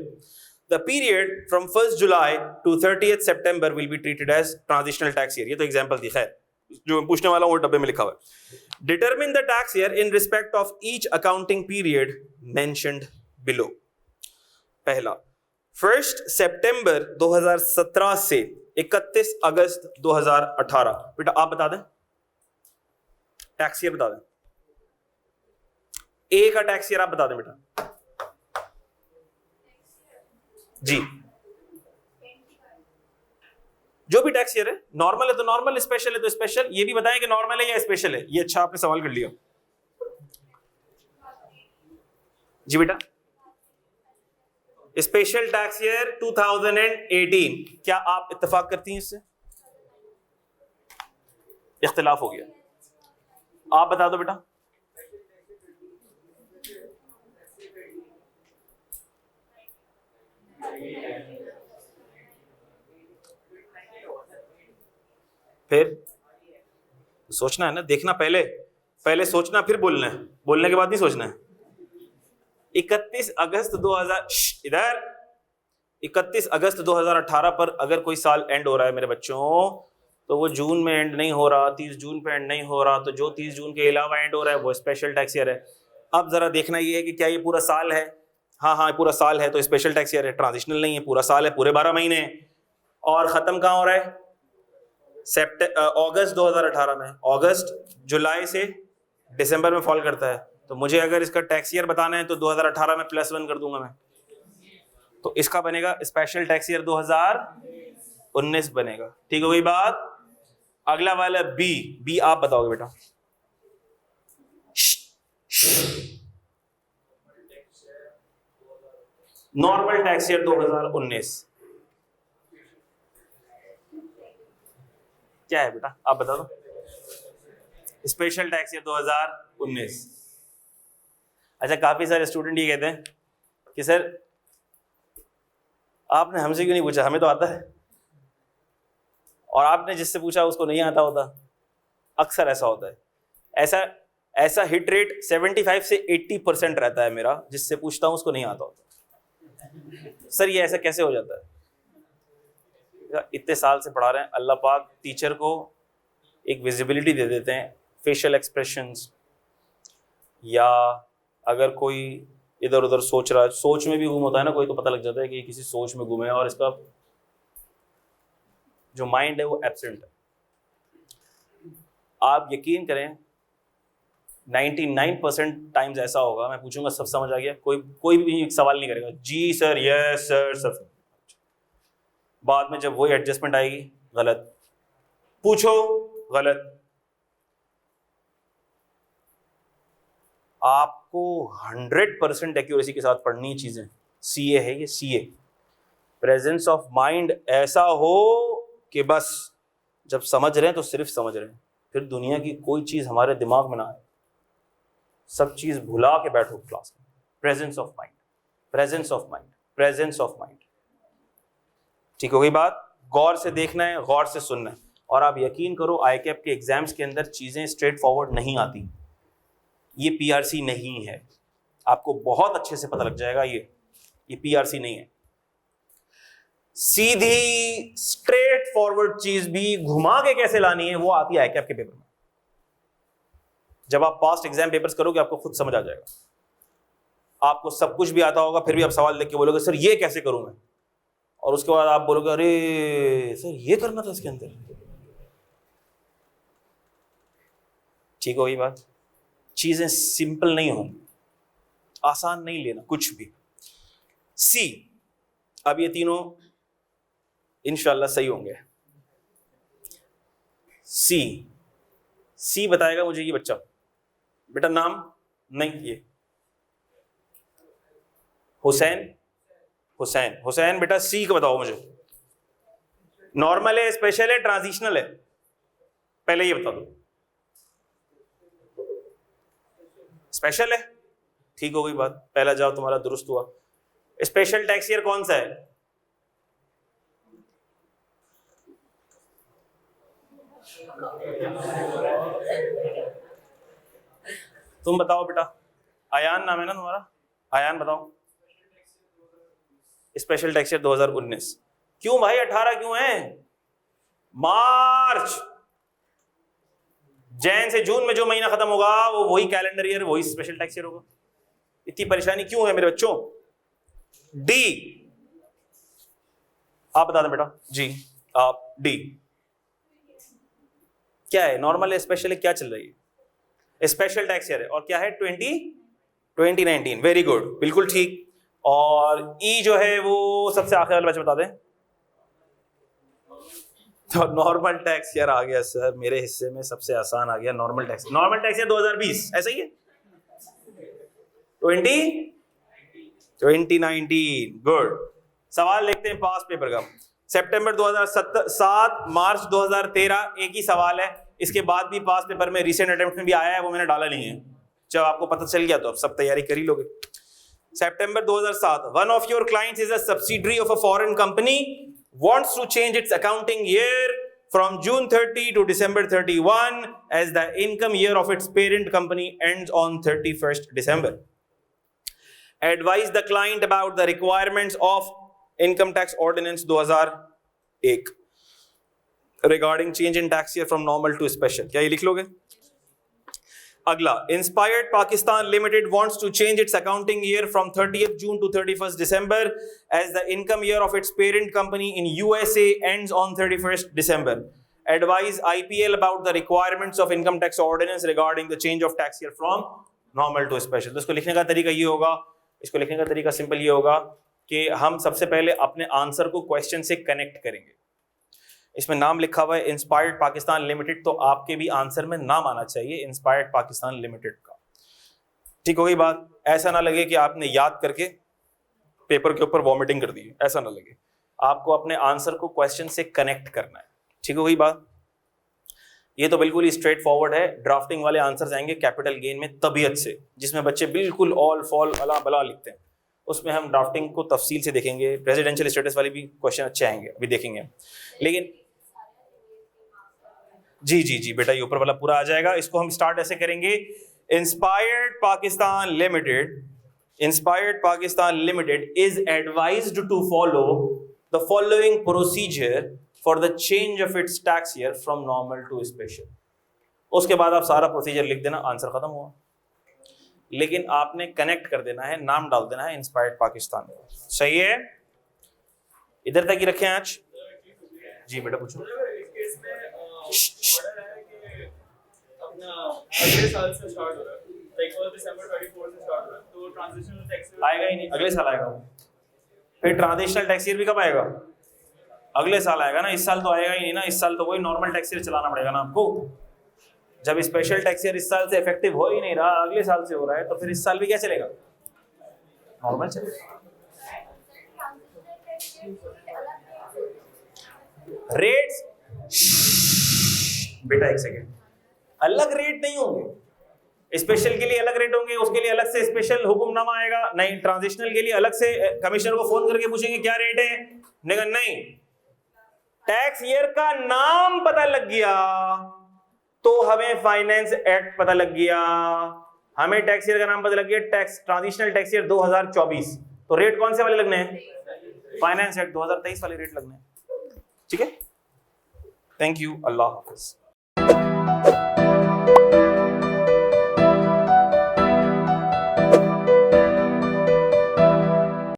The period from 1st July to 30th September will be treated as transitional tax year. ये तो example थी, खैर जो मैं पूछने वाला हूँ वो डब्बे में लिखा हुआ है। Determine the tax year in respect of each accounting period mentioned below. पहला, 1 सितंबर 2017 से 31 अगस्त 2018। बेटा आप बता दें, टैक्स ईयर बता दें। ए का टैक्स ईयर आप बता दें बेटा जी। जो भी टैक्स ईयर है, नॉर्मल है तो नॉर्मल, स्पेशल है तो स्पेशल। ये भी बताएं कि नॉर्मल है या स्पेशल है। ये अच्छा आपने सवाल कर लिया जी बेटा। स्पेशल टैक्स ईयर 2018, क्या आप इत्तेफाक करती हैं इससे? इख्तिलाफ हो गया, आप बता दो बेटा। फिर सोचना है ना, देखना, पहले सोचना फिर बोलना है, बोलने के बाद नहीं सोचना है। 31 अगस्त 2018 पर अगर कोई साल एंड हो रहा है मेरे बच्चों, तो वो जून में एंड नहीं हो रहा, 30 जून पे एंड नहीं हो रहा, तो जो 30 जून के अलावा एंड हो रहा है वो स्पेशल टैक्स ईयर है। अब जरा देखना ये है कि क्या ये पूरा साल है। हाँ पूरा साल है तो स्पेशल टैक्स ईयर है, ट्रांजिशनल नहीं है, पूरा साल है, पूरे 12 महीने हैं। और खत्म कहाँ हो रहा है? अगस्त 2018 में। अगस्त जुलाई से दिसंबर में फॉल करता है, तो मुझे अगर इसका टैक्स ईयर बताना है तो 2018 में +1 कर दूंगा मैं, तो इसका बनेगा स्पेशल टैक्स ईयर 2019 बनेगा। ठीक हो गई बात। अगला वाला बी आप बताओगे बेटा। नॉर्मल टैक्स ईयर 2019 क्या है बेटा, आप बता दो। Special tax year 2019। अच्छा, काफी सारे स्टूडेंट ये कहते हैं कि सर आपने हमसे क्यों नहीं पूछा, हमें तो आता है, और आपने जिससे पूछा उसको नहीं आता होता। अक्सर ऐसा होता है। ऐसा हिट रेट 75 से 80% रहता है मेरा, जिससे पूछता हूं उसको नहीं आता होता। सर ये ऐसा कैसे हो जाता है? इतने साल से पढ़ा रहे हैं, अल्लाह पाक टीचर को एक विजिबिलिटी दे देते हैं, फेशियल एक्सप्रेशंस, या अगर कोई इधर उधर सोच रहा है, सोच में भी गुम होता है ना कोई, तो पता लग जाता है कि किसी सोच में गुम है और इसका जो माइंड है वो एब्सेंट है। आप यकीन करें 99% टाइम्स ऐसा होगा, मैं पूछूंगा सब समझ आ गया, कोई भी सवाल नहीं करेगा, जी सर, यस सर, सब। बाद में जब वही एडजस्टमेंट आएगी, गलत, पूछो, गलत। आपको 100% एक्यूरेसी के साथ पढ़नी चीजें। सीए है ये, सीए, प्रेजेंस ऑफ माइंड ऐसा हो कि बस जब समझ रहे हैं तो सिर्फ समझ रहे हैं, फिर दुनिया की कोई चीज हमारे दिमाग में ना आए, सब चीज भुला के बैठो क्लास में। Presence of mind, presence of mind, presence of mind. ठीक हो गई बात। गौर से देखना है, गौर से सुनना है। और आप यकीन करो आईकैप के एग्जाम्स के अंदर चीजें स्ट्रेट फॉरवर्ड नहीं आती। ये पीआरसी नहीं है, आपको बहुत अच्छे से पता लग जाएगा। ये पीआरसी नहीं है। सीधी स्ट्रेट फॉरवर्ड चीज भी घुमा के कैसे लानी है वो आती है आईकैप के पेपर में। जब आप पास्ट एग्जाम पेपर्स करोगे आपको खुद समझ आ जाएगा। आपको सब कुछ भी आता होगा, फिर भी आप सवाल देख के बोलोगे सर ये कैसे करूं मैं, और उसके बाद आप बोलोगे अरे सर ये करना था इसके अंदर। ठीक हो गई बात। चीजें सिंपल नहीं होंगी, आसान नहीं लेना कुछ भी। सी, अब ये तीनों इंशाल्लाह सही होंगे। सी बताएगा मुझे ये बच्चा, बेटा नाम नहीं, ये हुसैन बेटा सी का बताओ मुझे। नॉर्मल है, स्पेशल है, ट्रांजिशनल है, पहले ये बता दो। स्पेशल है, ठीक हो गई बात, पहला जवाब तुम्हारा दुरुस्त हुआ। स्पेशल टैक्स ईयर कौन सा है? तुम बताओ बेटा, आयान नाम है ना तुम्हारा, आयान बताओ। Special tax year 2019। क्यों भाई 18 क्यों है? मार्च, जैन से जून में जो महीना खत्म होगा वो वही कैलेंडर ईयर, वही स्पेशल टैक्स ईयर होगा। इतनी परेशानी क्यों है मेरे बच्चों? डी, आप बता दें बेटा। जी आप डी क्या है? नॉर्मल है, स्पेशल है, क्या चल रही है? स्पेशल टैक्स ईयर है, और क्या है? 20 2019, वेरी गुड, बिल्कुल ठीक। और ई जो है वो सबसे आखिर वाला बच्चे बता दें। तो नॉर्मल टैक्स ईयर आ गया सर, मेरे हिस्से में सबसे आसान आ गया normal tax. Normal tax year 2020, ऐसा ही है। 2019, गुड। सवाल लिखते हैं पास पेपर का। सितंबर 2007, मार्च 2013, एक ही सवाल है। इसके बाद भी पास पेपर में रिसेंट अटेम्प्ट में भी आया है, वो मैंने डाला नहीं है। जब आपको पता चल गया तो आप सब तैयारी कर ही लोगे। सितंबर 2007, one of your clients is a subsidiary of a foreign company, wants to change its accounting year from June 30 to December 31 as the income year of its parent company ends on 31st December. Advise the client about the requirements of Income Tax Ordinance 2001 regarding change in tax year from normal to special. क्या ये लिख लोगे? अगला, Inspired Pakistan Limited wants to change its accounting year from 30th June to 31st December as the income year of its parent company in USA ends on 31st December. Advise IPL about the requirements of Income Tax Ordinance regarding the change of tax year from normal to special. तो इसको लिखने का तरीका ये होगा, इसको लिखने का तरीका सिंपल ये होगा कि हम सबसे पहले अपने आंसर को क्वेश्चन से कनेक्ट करेंगे। इसमें नाम लिखा हुआ है इंस्पायर्ड पाकिस्तान लिमिटेड, तो आपके भी आंसर में नाम आना चाहिए इंस्पायर्ड पाकिस्तान लिमिटेड का। ठीक हो गई बात? ऐसा ना लगे कि आपने याद करके पेपर के ऊपर वॉमिटिंग कर दी, ऐसा ना लगे। आपको अपने आंसर को क्वेश्चन से कनेक्ट करना है। ठीक हो गई बात? ये तो बिल्कुल ही स्ट्रेट फॉरवर्ड है। ड्राफ्टिंग वाले आंसर आएंगे कैपिटल गेन में तबीयत से, जिसमें बच्चे बिल्कुल ऑल फॉल अला बला लिखते हैं, उसमें हम ड्राफ्टिंग को तफसील से देखेंगे। प्रेसिडेंशियल स्टेटस वाले भी क्वेश्चन अच्छे आएंगे, अभी देखेंगे। लेकिन जी जी जी बेटा, ये ऊपर वाला पूरा आ जाएगा। इसको हम स्टार्ट ऐसे करेंगे, inspired Pakistan limited is advised to follow the following procedure for the change of its tax year from normal to special. उसके बाद आप सारा प्रोसीजर लिख देना, आंसर खत्म हुआ। लेकिन आपने कनेक्ट कर देना है, नाम डाल देना है इंस्पायर्ड पाकिस्तान। सही है? इधर तक ही रखें आज। जी बेटा पूछो। अगले साल से स्टार्ट हो रहा है, लाइक दिसंबर 24 से स्टार्ट हो रहा है, तो ट्रांजिशनल टैक्स आएगा ही नहीं, अगले साल आएगा। फिर ट्रांजिशनल टैक्स ईयर भी कब आएगा? अगले साल आएगा ना, इस साल तो आएगा ही नहीं ना। इस साल तो कोई नॉर्मल टैक्स ईयर चलाना पड़ेगा ना आपको। जब स्पेशल टैक्स ईयर इस साल से इफेक्टिव हो ही नहीं रहा, अगले साल से हो रहा है, तो फिर इस साल भी क्या चलेगा? नॉर्मल चलेगा। रेट्स बेटा एक सेकेंड, अलग रेट नहीं होंगे। स्पेशल के लिए अलग रेट होंगे, उसके लिए अलग से स्पेशल हुक्मनामा आएगा। नहीं, ट्रांजिशनल के लिए अलग से कमिश्नर को फोन करके पूछेंगे क्या रेट है। नहीं, टैक्स ईयर का नाम पता लग गया तो हमें फाइनेंस एक्ट पता लग गया। हमें टैक्स ईयर का नाम पता लग गया, टैक्स ट्रांजिशनल टैक्स ईयर 2024, तो रेट कौन से वाले लगने हैं? फाइनेंस एक्ट 2023 वाले रेट लगने हैं। ठीक है, थैंक यू, अल्लाह हाफिज।